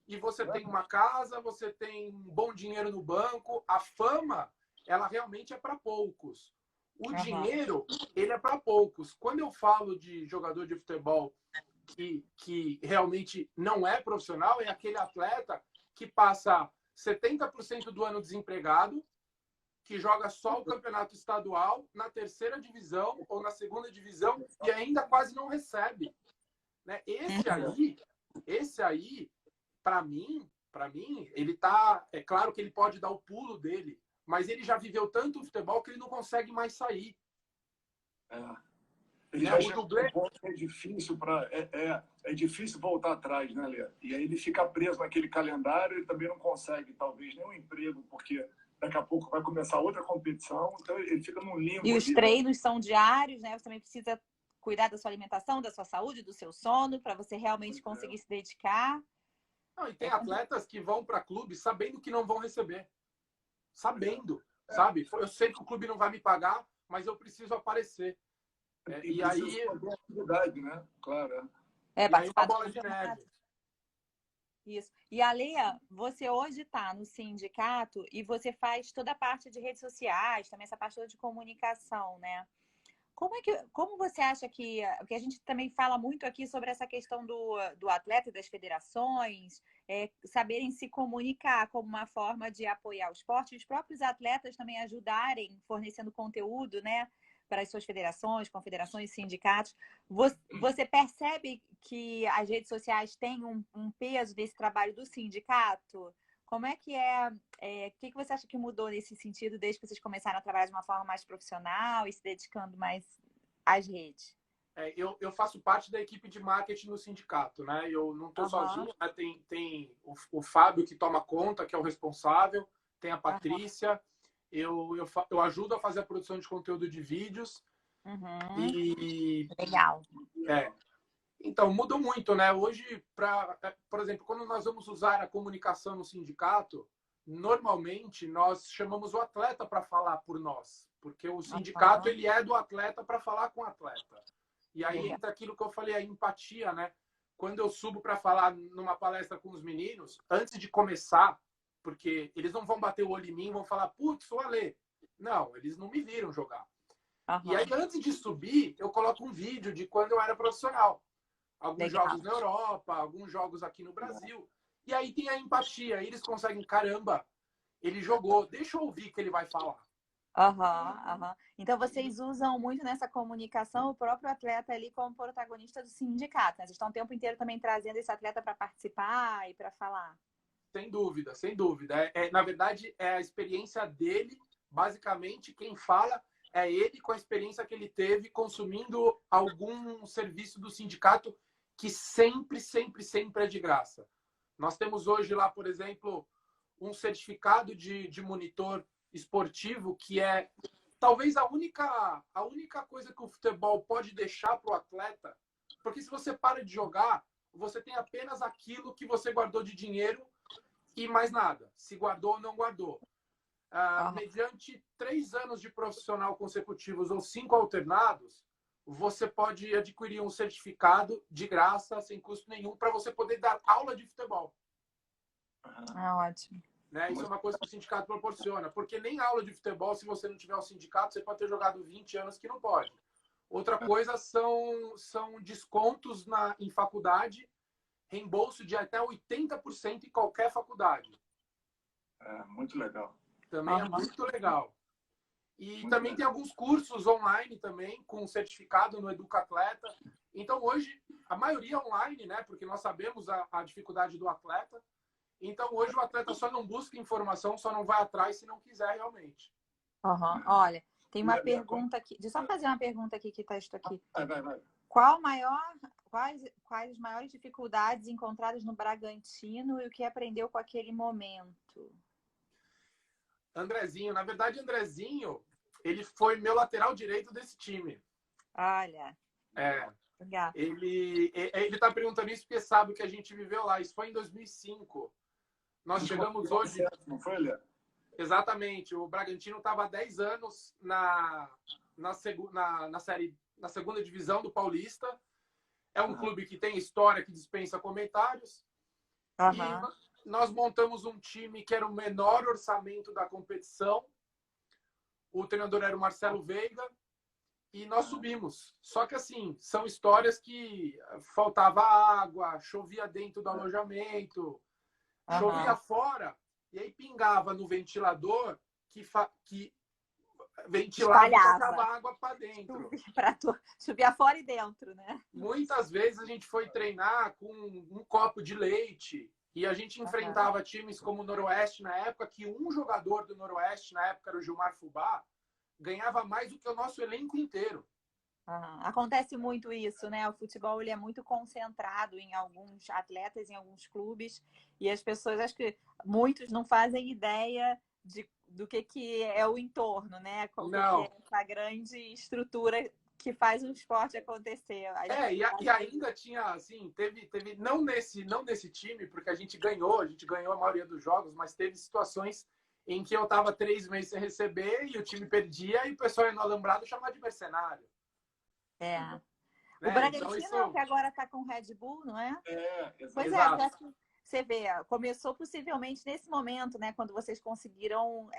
e você tem uma casa, você tem um bom dinheiro no banco. A fama, ela realmente é para poucos. O dinheiro, ele é para poucos. Quando eu falo de jogador de futebol que realmente não é profissional, é aquele atleta que passa 70% do ano desempregado, que joga só o campeonato estadual na terceira divisão ou na segunda divisão e ainda quase não recebe. Né? Esse aí, para mim, ele tá... É claro que ele pode dar o pulo dele, mas ele já viveu tanto o futebol que ele não consegue mais sair. Ele já chega um ponto que é difícil é difícil voltar atrás, né, Lê? E aí ele fica preso naquele calendário e também não consegue, talvez, nenhum emprego, porque daqui a pouco vai começar outra competição, então ele fica num limbo. E os treinos são diários, né? Você também precisa cuidar da sua alimentação, da sua saúde, do seu sono, para você realmente conseguir se dedicar. Não, e tem atletas que vão para clubes sabendo que não vão receber. Sabendo, sabe? Eu sei que o clube não vai me pagar, mas eu preciso aparecer. E aí fazer atividade, né? Claro. E aí uma bola de neve. Isso. E a Leia, você hoje está no sindicato e você faz toda a parte de redes sociais, também essa parte toda de comunicação, né? Como você acha que a gente também fala muito aqui sobre essa questão do atleta e das federações, saberem se comunicar como uma forma de apoiar o esporte, e os próprios atletas também ajudarem fornecendo conteúdo, né, para as suas federações, confederações, sindicatos. Você percebe que as redes sociais têm um peso nesse trabalho do sindicato? Como é que o que você acha que mudou nesse sentido desde que vocês começaram a trabalhar de uma forma mais profissional e se dedicando mais às redes? Eu faço parte da equipe de marketing no sindicato, né? Eu não estou sozinho, né? Tem o Fábio que toma conta, que é o responsável, tem a Patrícia, eu ajudo a fazer a produção de conteúdo de vídeos. Legal. Então, mudou muito, né? Hoje, por exemplo, quando nós vamos usar a comunicação no sindicato, normalmente nós chamamos o atleta para falar por nós, porque o sindicato ele é do atleta para falar com o atleta. E aí entra aquilo que eu falei, a empatia, né? Quando eu subo para falar numa palestra com os meninos, antes de começar, porque eles não vão bater o olho em mim e vão falar, putz, sou Alê. Não, eles não me viram jogar. E aí, antes de subir, eu coloco um vídeo de quando eu era profissional. Alguns jogos na Europa, alguns jogos aqui no Brasil. E aí tem a empatia. Aí eles conseguem, caramba, ele jogou, deixa eu ouvir o que ele vai falar. Então, vocês usam muito nessa comunicação o próprio atleta ali como protagonista do sindicato, né? Vocês estão o tempo inteiro também trazendo esse atleta para participar e para falar. Sem dúvida, sem dúvida. Na verdade, é a experiência dele, basicamente, quem fala é ele com a experiência que ele teve consumindo algum serviço do sindicato que sempre, sempre, sempre é de graça. Nós temos hoje lá, por exemplo, um certificado de monitor esportivo que é talvez a única coisa que o futebol pode deixar para o atleta, porque se você para de jogar, você tem apenas aquilo que você guardou de dinheiro e mais nada, se guardou ou não guardou. Mediante 3 anos de profissional consecutivos ou 5 alternados, você pode adquirir um certificado de graça, sem custo nenhum, para você poder dar aula de futebol. Ótimo. Né? Isso é uma coisa que o sindicato proporciona, porque nem aula de futebol, se você não tiver o sindicato, você pode ter jogado 20 anos que não pode. Outra coisa são descontos em faculdade, reembolso de até 80% em qualquer faculdade. Muito legal. Também é muito legal. E também tem alguns cursos online também, com certificado no Educatleta. Então, hoje, a maioria é online, né? Porque nós sabemos a dificuldade do atleta. Então, hoje, o atleta só não busca informação, só não vai atrás se não quiser realmente. Olha, tem uma pergunta aqui. Deixa eu só fazer uma pergunta aqui que está isso aqui. Vai. Quais as maiores dificuldades encontradas no Bragantino e o que aprendeu com aquele momento? Andrezinho, na verdade, Andrezinho, ele foi meu lateral direito desse time. Olha. Legal. Ele está perguntando isso porque sabe que a gente viveu lá. Isso foi em 2005. Nós chegamos hoje... Não foi, Léo? Exatamente. O Bragantino estava há 10 anos na segunda divisão do Paulista. É um clube que tem história, que dispensa comentários. E nós montamos um time que era o menor orçamento da competição. O treinador era o Marcelo Veiga. E nós subimos. Só que, assim, são histórias que faltava água, chovia dentro do alojamento, chovia fora, e aí pingava no ventilador que ventilava e passava água para dentro. Chovia fora e dentro, né? Muitas vezes a gente foi treinar com um copo de leite e a gente enfrentava times como o Noroeste na época, que um jogador do Noroeste, na época era o Gilmar Fubá, ganhava mais do que o nosso elenco inteiro. Acontece muito isso, né? O futebol ele é muito concentrado em alguns atletas, em alguns clubes, e as pessoas, acho que muitos não fazem ideia do que é o entorno, né? Qual que é essa grande estrutura que faz o esporte acontecer. E ainda tinha, assim, teve não nesse time, porque a gente ganhou a maioria dos jogos, mas teve situações em que eu estava 3 meses sem receber e o time perdia e o pessoal ia no alambrado chamar de mercenário. O Bragantino então, que agora está com o Red Bull, não é? Pois exato. Você vê, começou possivelmente nesse momento, né? Quando vocês conseguiram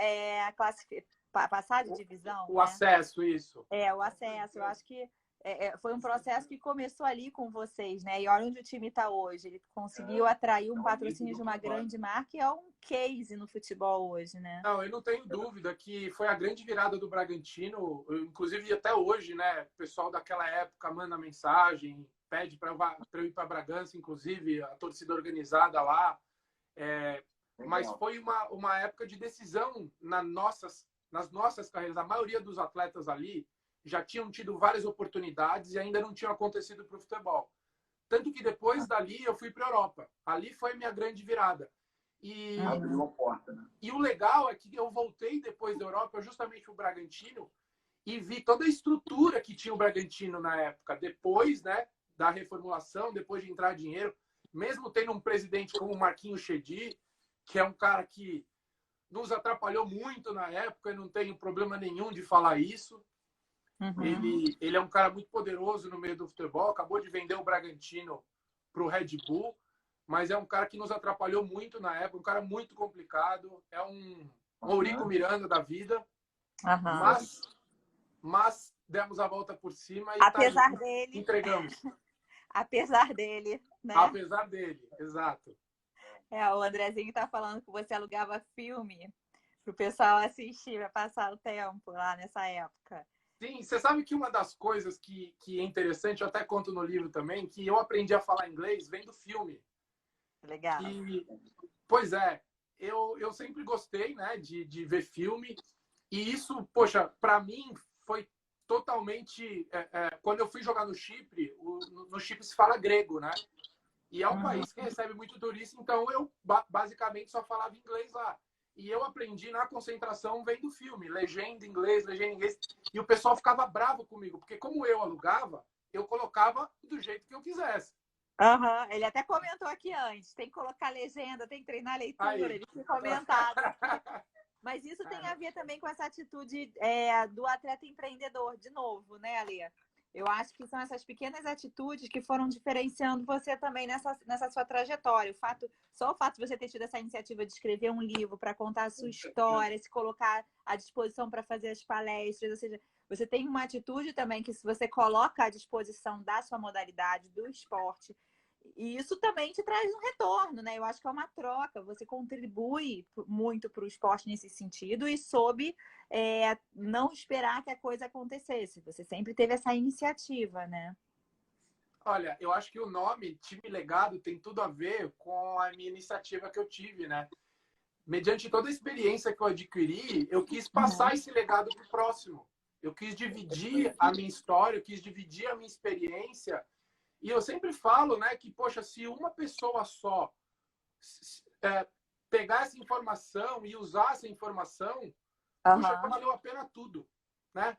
passar de divisão. O acesso, isso. O acesso. Eu acho que foi um processo que começou ali com vocês, né? E olha onde o time está hoje. Ele conseguiu atrair um patrocínio de uma grande marca e é um case no futebol hoje, né? Não, eu não tenho dúvida que foi a grande virada do Bragantino. Inclusive, até hoje, né? O pessoal daquela época manda mensagem, pede para eu ir para Bragança, inclusive, a torcida organizada lá. Mas foi uma época de decisão nas nossas carreiras. A maioria dos atletas ali já tinham tido várias oportunidades e ainda não tinham acontecido para o futebol. Tanto que depois dali eu fui para a Europa. Ali foi minha grande virada. Abriu a porta, né? E o legal é que eu voltei depois da Europa justamente para o Bragantino e vi toda a estrutura que tinha o Bragantino na época. Depois, né, da reformulação, depois de entrar dinheiro, mesmo tendo um presidente como o Marquinhos Chedi, que é um cara que nos atrapalhou muito na época, e não tenho problema nenhum de falar isso. Ele é um cara muito poderoso no meio do futebol, acabou de vender o Bragantino para o Red Bull, mas é um cara que nos atrapalhou muito na época, um cara muito complicado, é um Eurico Miranda da vida, mas demos a volta por cima e apesar dele, entregamos. Apesar dele, né? Apesar dele, exato. O Andrezinho tá falando que você alugava filme Pro pessoal assistir, vai passar o tempo lá nessa época. Sim, você sabe que uma das coisas que é interessante, eu até conto no livro também, que eu aprendi a falar inglês vendo filme. Legal. Pois é, eu sempre gostei, né, de ver filme. E isso, poxa, para mim foi totalmente... quando eu fui jogar no Chipre, no Chipre se fala grego, né? E é um país que recebe muito turista, então eu basicamente só falava inglês lá. E eu aprendi na concentração vendo filme, legenda em inglês. E o pessoal ficava bravo comigo, porque como eu alugava, eu colocava do jeito que eu quisesse. Ele até comentou aqui antes, tem que colocar legenda, tem que treinar a leitura, Aí. ele tinha comentado. Mas isso tem a ver também com essa atitude do atleta empreendedor, de novo, né, Ale? Eu acho que são essas pequenas atitudes que foram diferenciando você também nessa sua trajetória. Só o fato de você ter tido essa iniciativa de escrever um livro para contar a sua história, se colocar à disposição para fazer as palestras, ou seja, você tem uma atitude também que se você coloca à disposição da sua modalidade, do esporte, e isso também te traz um retorno, né? Eu acho que é uma troca. Você contribui muito para o esporte nesse sentido e soube não esperar que a coisa acontecesse. Você sempre teve essa iniciativa, né? Olha, eu acho que o nome Time Legado tem tudo a ver com a minha iniciativa que eu tive, né? Mediante toda a experiência que eu adquiri, eu quis passar esse legado para o próximo. Eu quis dividir a minha história, eu quis dividir a minha experiência. E eu sempre falo, né, que, poxa, se uma pessoa só pegar essa informação e usar essa informação, puxa, valeu a pena tudo, né?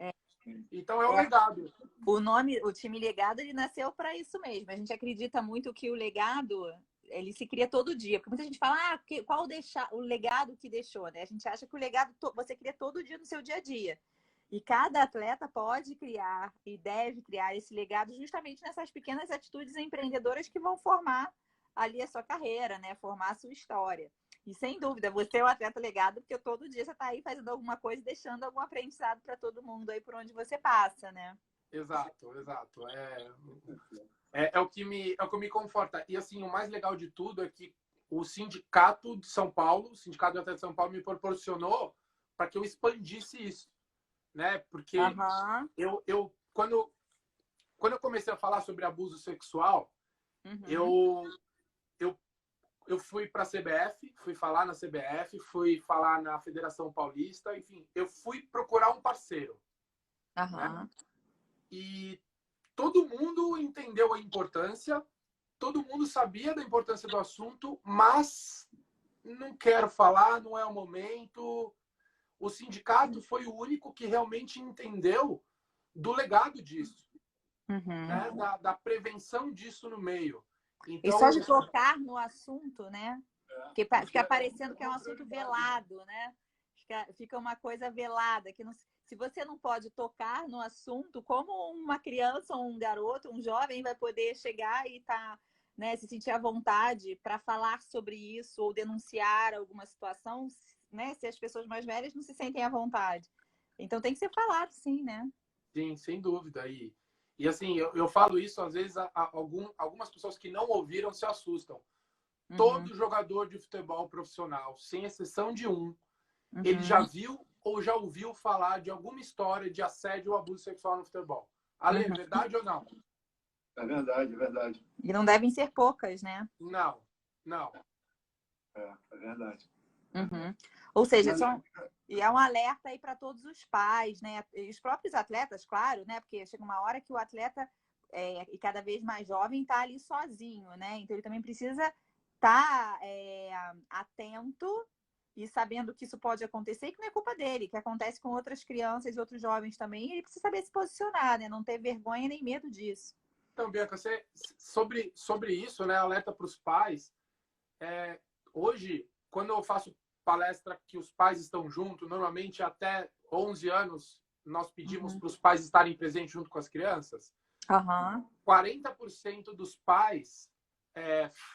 Então é um legado. O nome, o Time Legado, ele nasceu para isso mesmo. A gente acredita muito que o legado, ele se cria todo dia. Porque muita gente fala, qual o legado que deixou, né? A gente acha que o legado você cria todo dia no seu dia a dia. E cada atleta pode criar e deve criar esse legado justamente nessas pequenas atitudes empreendedoras que vão formar ali a sua carreira, né? Formar a sua história. E sem dúvida, você é um atleta legado, porque todo dia você está aí fazendo alguma coisa e deixando algum aprendizado para todo mundo aí por onde você passa, né? Exato. É o que me conforta. E assim, o mais legal de tudo é que o Sindicato de São Paulo, o Sindicato de Atletas de São Paulo, me proporcionou para que eu expandisse isso, né? Porque quando eu comecei a falar sobre abuso sexual, eu fui para a CBF, fui falar na CBF, fui falar na Federação Paulista, enfim, eu fui procurar um parceiro. Né? E todo mundo entendeu a importância, todo mundo sabia da importância do assunto, mas não quero falar, não é o momento. O sindicato foi o único que realmente entendeu do legado disso, né? da prevenção disso no meio. Então, e só de tocar no assunto, né? Porque fica parecendo que é um assunto velado, né? Fica uma coisa velada. Que não, se você não pode tocar no assunto, como uma criança, ou um garoto, um jovem vai poder chegar e né, se sentir à vontade para falar sobre isso ou denunciar alguma situação, né? Se as pessoas mais velhas não se sentem à vontade. Então tem que ser falado, sim, né? Sim, sem dúvida. E assim, eu falo isso, às vezes, algumas pessoas que não ouviram se assustam. Todo jogador de futebol profissional, sem exceção de ele já viu ou já ouviu falar de alguma história de assédio ou abuso sexual no futebol. Ale, é verdade ou não? É verdade. E não devem ser poucas, né? Não. É verdade. Ou seja, e é um alerta aí para todos os pais, né? E os próprios atletas, claro, né? Porque chega uma hora que o atleta, e cada vez mais jovem, está ali sozinho, né? Então ele também precisa estar atento e sabendo que isso pode acontecer e que não é culpa dele, que acontece com outras crianças e outros jovens também, e ele precisa saber se posicionar, né? Não ter vergonha nem medo disso. Então, Bianca, sobre isso, né? Alerta para os pais. Hoje, quando eu faço palestra que os pais estão juntos, normalmente até 11 anos, nós pedimos para os pais estarem presentes junto com as crianças. 40% dos pais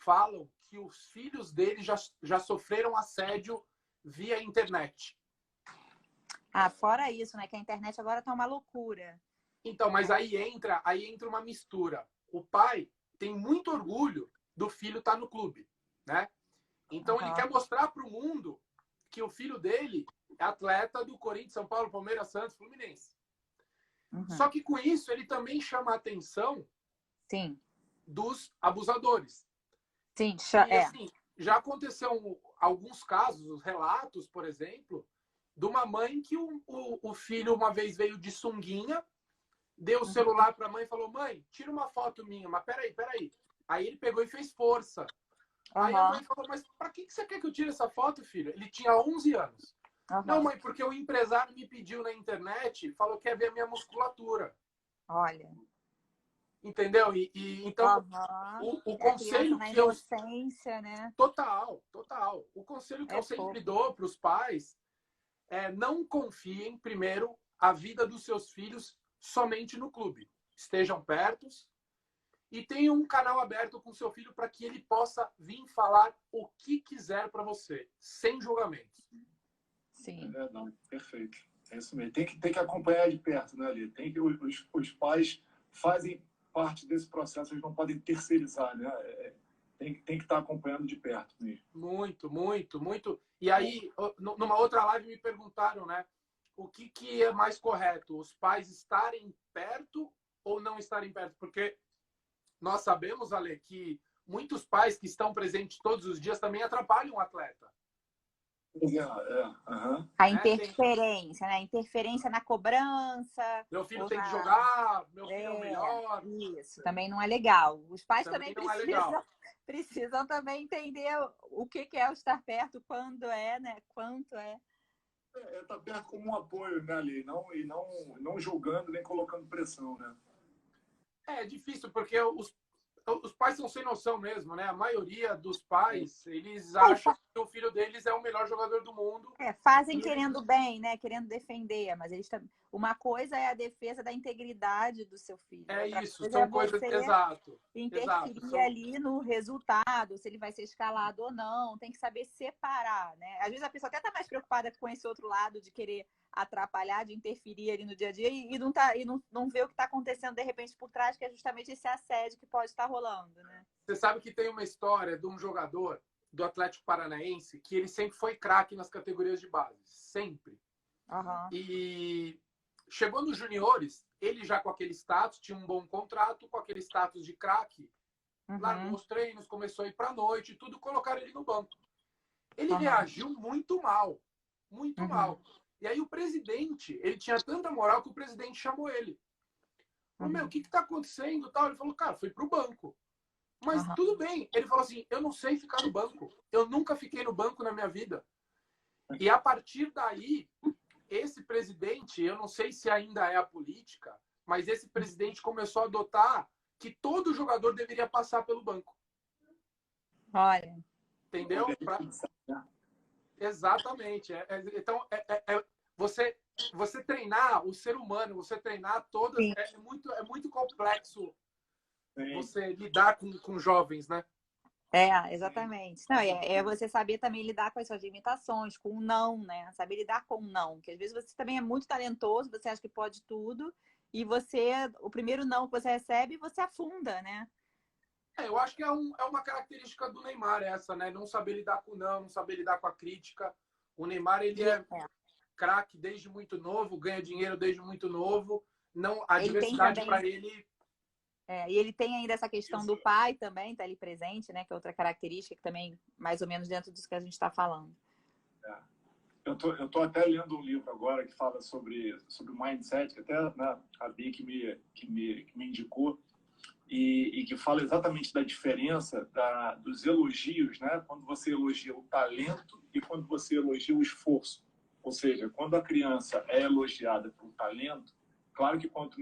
falam que os filhos deles já sofreram assédio via internet. Fora isso, né? Que a internet agora tá uma loucura. Então, mas aí entra uma mistura. O pai tem muito orgulho do filho estar no clube, né? Então ele quer mostrar para o mundo que o filho dele é atleta do Corinthians, São Paulo, Palmeiras, Santos, Fluminense. Só que com isso ele também chama a atenção Sim. dos abusadores. Sim, E assim, já aconteceu alguns casos, os relatos, por exemplo, de uma mãe que o filho uma vez veio de sunguinha, deu o celular para a mãe e falou: mãe, tira uma foto minha. Mas peraí. Aí ele pegou e fez força. Aí a mãe falou: mas para que você quer que eu tire essa foto, filho? Ele tinha 11 anos. Não, mãe, porque o empresário me pediu na internet, falou que quer ver a minha musculatura. Olha. Entendeu? Então, o conselho na que eu... inocência, né? Total. O conselho que eu sempre dou para os pais é: não confiem, primeiro, a vida dos seus filhos somente no clube. Estejam perto e tenham um canal aberto com seu filho para que ele possa vir falar o que quiser para você, sem julgamentos. Sim. É verdade, perfeito. É isso mesmo. Tem que acompanhar de perto, né, Ali? Os pais fazem parte desse processo, eles não podem terceirizar, né? Tem que estar acompanhando de perto mesmo. Muito. E aí, numa outra live me perguntaram, né? O que é mais correto? Os pais estarem perto ou não estarem perto? Porque nós sabemos, Ale, que muitos pais que estão presentes todos os dias também atrapalham o atleta. A interferência, né? Interferência na cobrança. Meu filho tem que jogar, meu filho é o melhor. Isso, também não é legal. Os pais também precisam também entender o que é o estar perto, quando é, né? Quanto é. Estar perto como um apoio, né, Ali? Não julgando, nem colocando pressão, né? É difícil, porque os pais são sem noção mesmo, né? A maioria dos pais, eles acham que o filho deles é o melhor jogador do mundo. Fazem querendo bem, né? Querendo defender, mas uma coisa é a defesa da integridade do seu filho. São coisas... Exato. Interferir ali no resultado, se ele vai ser escalado ou não. Tem que saber separar, né? Às vezes a pessoa até está mais preocupada com esse outro lado de querer atrapalhar, de interferir ali no dia a dia e não vê o que está acontecendo de repente por trás, que é justamente esse assédio que pode estar rolando, né? Você sabe que tem uma história de um jogador do Atlético Paranaense que ele sempre foi craque nas categorias de base, sempre. E chegou nos juniores, ele já com aquele status, tinha um bom contrato, com aquele status de craque, largou os treinos, começou a ir para a noite, tudo, colocaram ele no banco. Ele reagiu muito mal. E aí o presidente, ele tinha tanta moral que o presidente chamou ele. Falou: o que está acontecendo? Ele falou: cara, fui pro banco. Mas tudo bem. Ele falou assim: eu não sei ficar no banco. Eu nunca fiquei no banco na minha vida. E a partir daí, esse presidente, eu não sei se ainda é a política, mas esse presidente começou a adotar que todo jogador deveria passar pelo banco. Olha. Entendeu? Exatamente. Então, você treinar o ser humano, você treinar todas, é muito complexo. Sim. Você lidar com jovens, né? Exatamente. Não, é você saber também lidar com as suas limitações, com o não, né? Saber lidar com o não. Que às vezes você também é muito talentoso, você acha que pode tudo, e o primeiro não que você recebe, você afunda, né? Eu acho que é uma característica do Neymar essa, né? Não saber lidar com o não saber lidar com a crítica. O Neymar, ele é craque desde muito novo, ganha dinheiro desde muito novo. A diversidade para ele... e ele tem ainda essa questão do pai também, tá ali presente, né? Que é outra característica que também, mais ou menos dentro disso que a gente está falando. Eu tô até lendo um livro agora que fala sobre mindset, que até a Bi que me indicou, e que fala exatamente da diferença dos elogios, né? Quando você elogia o talento e quando você elogia o esforço. Ou seja, quando a criança é elogiada por talento, claro que quanto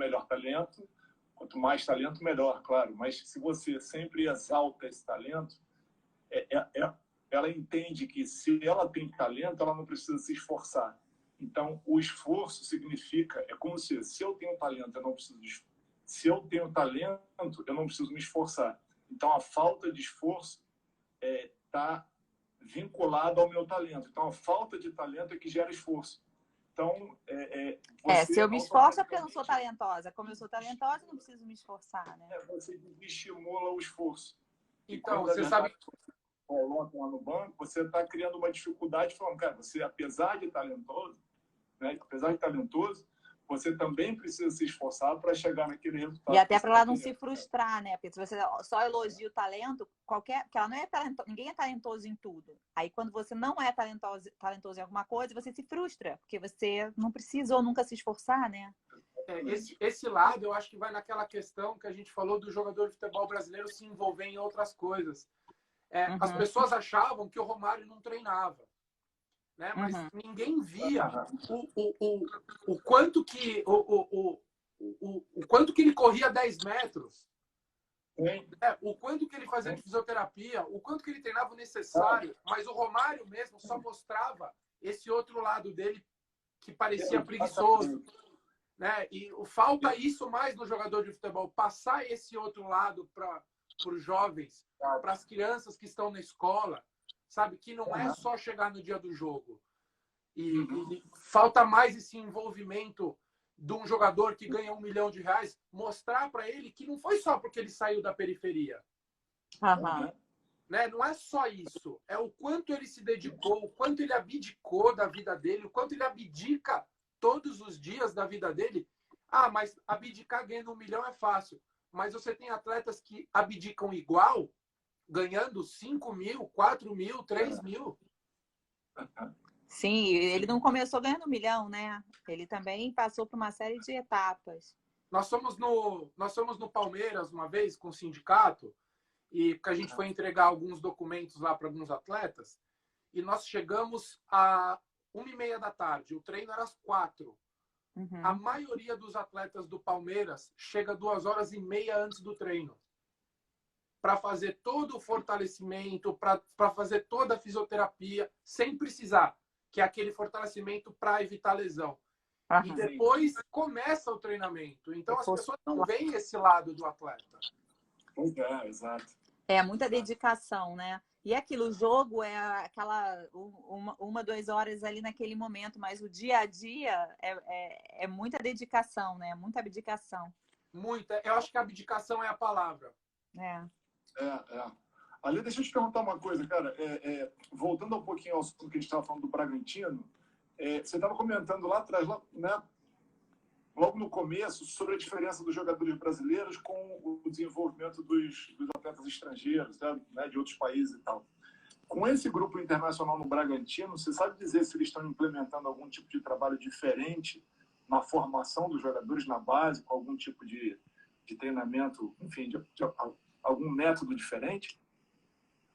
mais talento, melhor, claro. Mas se você sempre exalta esse talento, ela entende que se ela tem talento, ela não precisa se esforçar. Então, o esforço significa, é como se eu tenho talento, eu não preciso se eu tenho talento, eu não preciso me esforçar. Então, a falta de esforço está vinculada ao meu talento. Então, a falta de talento é que gera esforço. Então, se eu me esforço é porque eu não sou talentosa. Como eu sou talentosa, eu não preciso me esforçar, né? Você estimula o esforço. Então, você sabe colocam lá no banco, você está criando uma dificuldade falando, cara, você, apesar de talentoso, né, você também precisa se esforçar para chegar naquele resultado. E até para ela não se frustrar, né? Porque se você só elogia o talento, porque ela não é ninguém é talentoso em tudo. Aí quando você não é talentoso em alguma coisa, você se frustra, porque você não precisou nunca se esforçar, né? Esse lado, eu acho que vai naquela questão que a gente falou do jogador de futebol brasileiro se envolver em outras coisas. As pessoas achavam que o Romário não treinava, né? Mas ninguém via o quanto que o quanto que ele corria 10 metros, o quanto que ele fazia de fisioterapia, o quanto que ele treinava o necessário. Mas o Romário mesmo só mostrava esse outro lado dele que parecia preguiçoso, né? E falta isso mais no jogador de futebol, passar esse outro lado para os jovens, para as crianças que estão na escola, sabe? Que não é só chegar no dia do jogo. E falta mais esse envolvimento de um jogador que ganha R$1 milhão, mostrar para ele que não foi só porque ele saiu da periferia. Né? Não é só isso. É o quanto ele se dedicou, o quanto ele abdicou da vida dele, o quanto ele abdica todos os dias da vida dele. Ah, mas abdicar ganhando R$1 milhão é fácil. Mas você tem atletas que abdicam igual, ganhando 5 mil, 4 mil, 3 mil. Sim, ele não começou ganhando R$1 milhão, né? Ele também passou por uma série de etapas. Nós fomos no Palmeiras uma vez com o sindicato, e que a gente foi entregar alguns documentos lá para alguns atletas, e nós chegamos a 1h30 da tarde. O treino era às 4h. A maioria dos atletas do Palmeiras chega 2h30 antes do treino para fazer todo o fortalecimento, para fazer toda a fisioterapia, sem precisar, que é aquele fortalecimento para evitar lesão. E depois começa o treinamento. Então as pessoas não veem esse lado do atleta. Exato. É muita dedicação, né? E aquilo, o jogo é aquela 1, 2 horas ali naquele momento, mas o dia a dia é muita dedicação, né? Muita abdicação. Muita. Eu acho que abdicação é a palavra. Ali, deixa eu te perguntar uma coisa, cara. Voltando um pouquinho ao assunto que a gente estava falando do Bragantino, você estava comentando lá atrás, né? Logo no começo, sobre a diferença dos jogadores brasileiros com o desenvolvimento dos atletas estrangeiros, né, de outros países e tal. Com esse grupo internacional no Bragantino, você sabe dizer se eles estão implementando algum tipo de trabalho diferente na formação dos jogadores na base, com algum tipo de treinamento, enfim, de algum método diferente?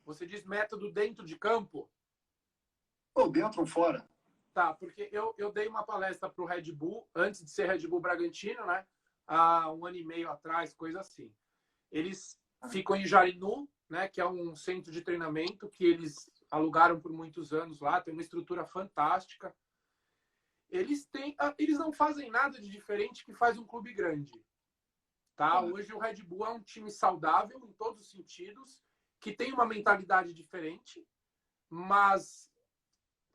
Você diz método dentro de campo? Ou dentro ou fora? Tá, porque eu dei uma palestra para o Red Bull, antes de ser Red Bull Bragantino, né? Há 1 ano e meio atrás, coisa assim. Eles ficam em Jarinu, né? Que é um centro de treinamento que eles alugaram por muitos anos lá, tem uma estrutura fantástica. Eles não fazem nada de diferente que faz um clube grande. Tá? Hoje o Red Bull é um time saudável em todos os sentidos, que tem uma mentalidade diferente, mas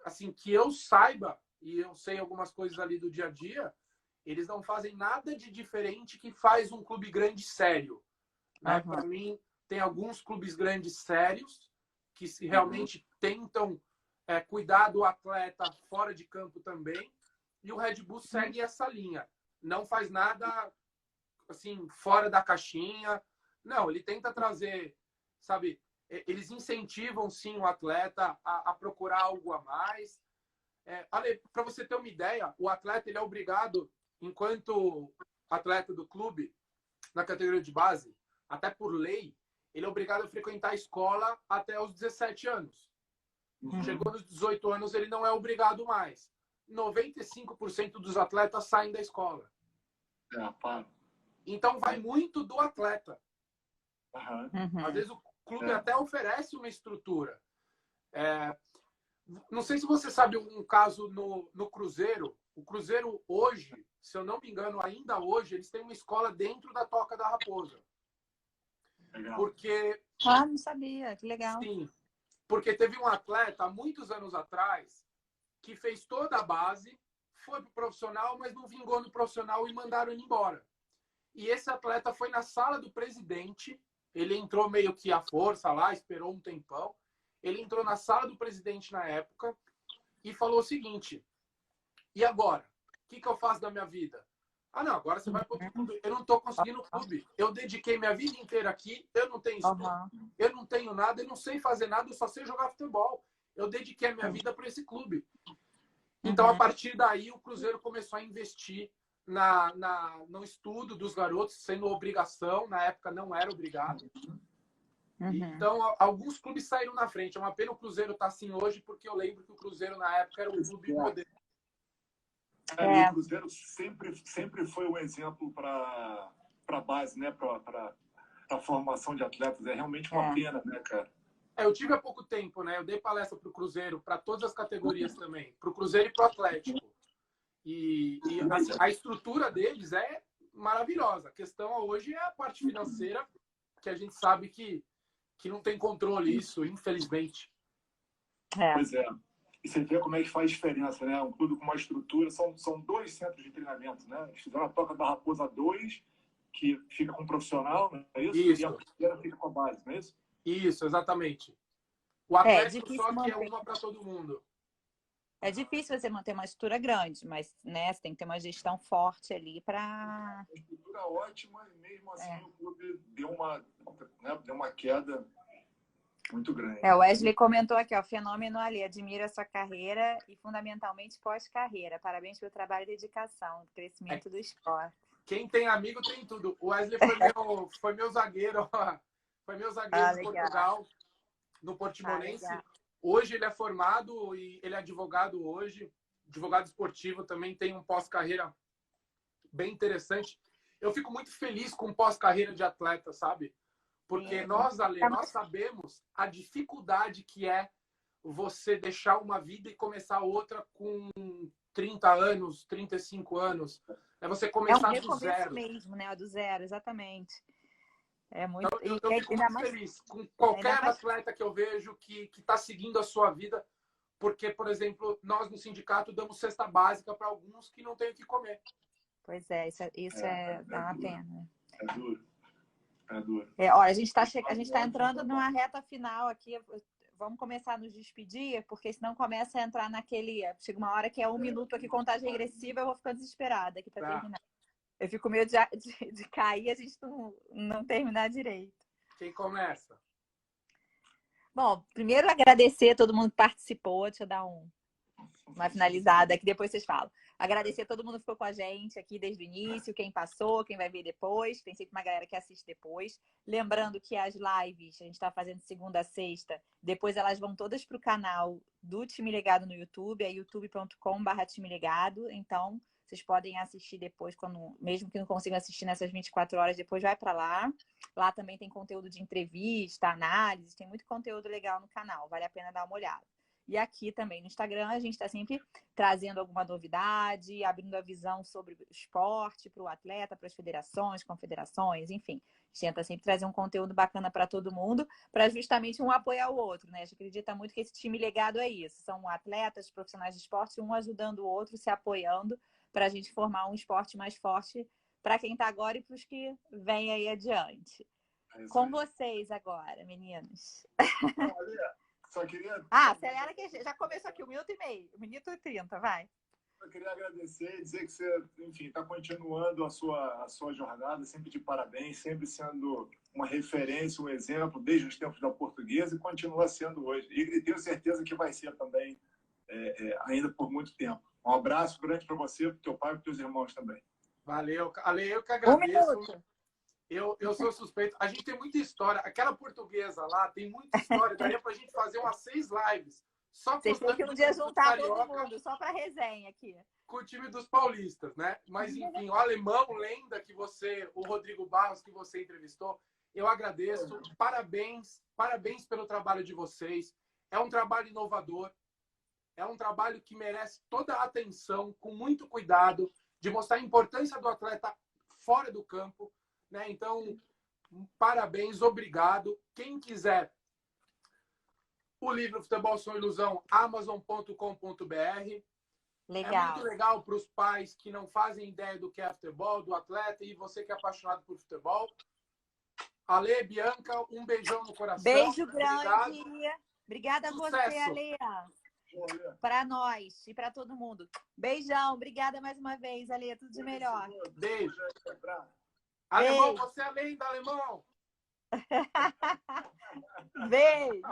assim, que eu saiba, e eu sei algumas coisas ali do dia a dia, eles não fazem nada de diferente que faz um clube grande sério. Né? Para mim, tem alguns clubes grandes sérios que realmente tentam cuidar do atleta fora de campo também, e o Red Bull segue essa linha. Não faz nada assim fora da caixinha. Não, ele tenta trazer, sabe, eles incentivam sim o atleta a procurar algo a mais. Ale, para você ter uma ideia, o atleta ele é obrigado, enquanto atleta do clube, na categoria de base, até por lei, ele é obrigado a frequentar a escola até os 17 anos. Chegou nos 18 anos, ele não é obrigado mais. 95% dos atletas saem da escola. Então vai muito do atleta. Às vezes o clube até oferece uma estrutura. Não sei se você sabe um caso no Cruzeiro. O Cruzeiro hoje, se eu não me engano, ainda hoje, eles têm uma escola dentro da Toca da Raposa. Legal. Porque... não sabia. Que legal. Sim. Porque teve um atleta, há muitos anos atrás, que fez toda a base, foi pro profissional, mas não vingou no profissional e mandaram ele embora. E esse atleta foi na sala do presidente. Ele entrou meio que à força lá, esperou um tempão. Ele entrou na sala do presidente na época e falou o seguinte: e agora? O que eu faço da minha vida? Ah, não, agora você vai para outro clube. Eu não estou conseguindo clube. Eu dediquei minha vida inteira aqui, eu não tenho estudo, eu não tenho nada, eu não sei fazer nada, eu só sei jogar futebol. Eu dediquei a minha vida para esse clube. Então, a partir daí, o Cruzeiro começou a investir no estudo dos garotos, sendo obrigação. Na época, não era obrigado. Então, alguns clubes saíram na frente. É uma pena o Cruzeiro estar assim hoje, porque eu lembro que o Cruzeiro, na época, era um clube modelo. O Cruzeiro sempre foi um exemplo para a base, né? Para a formação de atletas. É realmente uma pena, né, cara? Eu tive há pouco tempo, né? Eu dei palestra para o Cruzeiro, para todas as categorias também. Para o Cruzeiro e para o Atlético. E assim, a estrutura deles é maravilhosa. A questão hoje é a parte financeira, que a gente sabe que não tem controle isso, infelizmente. Pois é. E você vê como é que faz diferença, né? Um clube com uma estrutura, são 2 centros de treinamento, né? Eles fizeram a Toca da Raposa 2, que fica com o profissional, não é isso? Isso. E a primeira fica com a base, não é isso? Isso, exatamente. O Atlético só que é uma para todo mundo. É difícil você manter uma estrutura grande, mas, né, você tem que ter uma gestão forte ali para... Uma estrutura ótima e mesmo assim o clube deu uma queda muito grande. O Wesley comentou aqui, ó, fenômeno ali, admira a sua carreira e fundamentalmente pós-carreira. Parabéns pelo trabalho e dedicação, crescimento do esporte. Quem tem amigo tem tudo. O Wesley foi meu zagueiro, foi meu zagueiro em Portugal, no Portimonense. Hoje ele é formado e ele é advogado hoje, advogado esportivo, também tem um pós-carreira bem interessante. Eu fico muito feliz com pós-carreira de atleta, sabe? Porque nós, Ale, nós sabemos a dificuldade que é você deixar uma vida e começar outra com 30 anos, 35 anos. É você começar do zero. Mesmo, né? Do zero, exatamente. É muito... Então, eu fico muito feliz com qualquer atleta que eu vejo que está seguindo a sua vida, porque, por exemplo, nós no sindicato damos cesta básica para alguns que não têm o que comer. Pois é, isso dá uma pena. É duro. É duro. Olha, a gente tá entrando numa reta final aqui. Vamos começar a nos despedir, porque senão começa a entrar naquele... Chega uma hora que é 1 minuto aqui, contagem regressiva, eu vou ficando desesperada aqui para terminar. Eu fico com medo de cair e a gente não terminar direito. Quem começa? Bom, primeiro agradecer a todo mundo que participou. Deixa eu dar uma finalizada aqui, depois vocês falam. Agradecer a todo mundo que ficou com a gente aqui desde o início, quem passou, quem vai ver depois. Tem sempre uma galera que assiste depois. Lembrando que as lives, a gente está fazendo segunda a sexta, depois elas vão todas para o canal do Time Legado no YouTube, é youtube.com/Time Legado. Então, vocês podem assistir depois, mesmo que não consigam assistir nessas 24 horas, depois vai para lá. Lá também tem conteúdo de entrevista, análise, tem muito conteúdo legal no canal, vale a pena dar uma olhada. E aqui também no Instagram a gente está sempre trazendo alguma novidade, abrindo a visão sobre o esporte, para o atleta, para as federações, confederações, enfim. A gente tenta sempre trazer um conteúdo bacana para todo mundo, para justamente um apoiar o outro, né? A gente acredita muito que esse time legado é isso. São atletas, profissionais de esporte, um ajudando o outro, se apoiando, para a gente formar um esporte mais forte para quem está agora e para os que vêm aí adiante. Com vocês agora, meninos. Só queria... acelera que já começou aqui 1 minuto e meio, 1 minuto e 30, vai. Eu queria agradecer e dizer que você, enfim, está continuando a sua jornada, sempre de parabéns, sempre sendo uma referência, um exemplo, desde os tempos da Portuguesa e continua sendo hoje. E tenho certeza que vai ser também ainda por muito tempo. Um abraço grande para você, para o teu pai e para os teus irmãos também. Valeu. Ale, eu que agradeço. 1 minuto. Eu sou suspeito. A gente tem muita história. Aquela Portuguesa lá tem muita história. Daria pra gente fazer umas 6 lives. Só vocês têm que um dia juntar todo mundo, só para resenha aqui. Com o time dos paulistas, né? Mas, enfim, o alemão, lenda o Rodrigo Barros, que você entrevistou, eu agradeço. Parabéns pelo trabalho de vocês. É um trabalho inovador. É um trabalho que merece toda a atenção, com muito cuidado, de mostrar a importância do atleta fora do campo. Né? Então, parabéns, obrigado. Quem quiser o livro Futebol Sonho Ilusão, amazon.com.br. Legal. É muito legal para os pais que não fazem ideia do que é futebol, do atleta, e você que é apaixonado por futebol. Ale, Bianca, um beijão no coração. Beijo grande. Obrigado. Obrigada a você, Sucesso. Ale. Para nós e para todo mundo. Beijão. Obrigada mais uma vez, Ale. Tudo de melhor. Beijo. Alemão, você é a lenda, alemão. Beijo.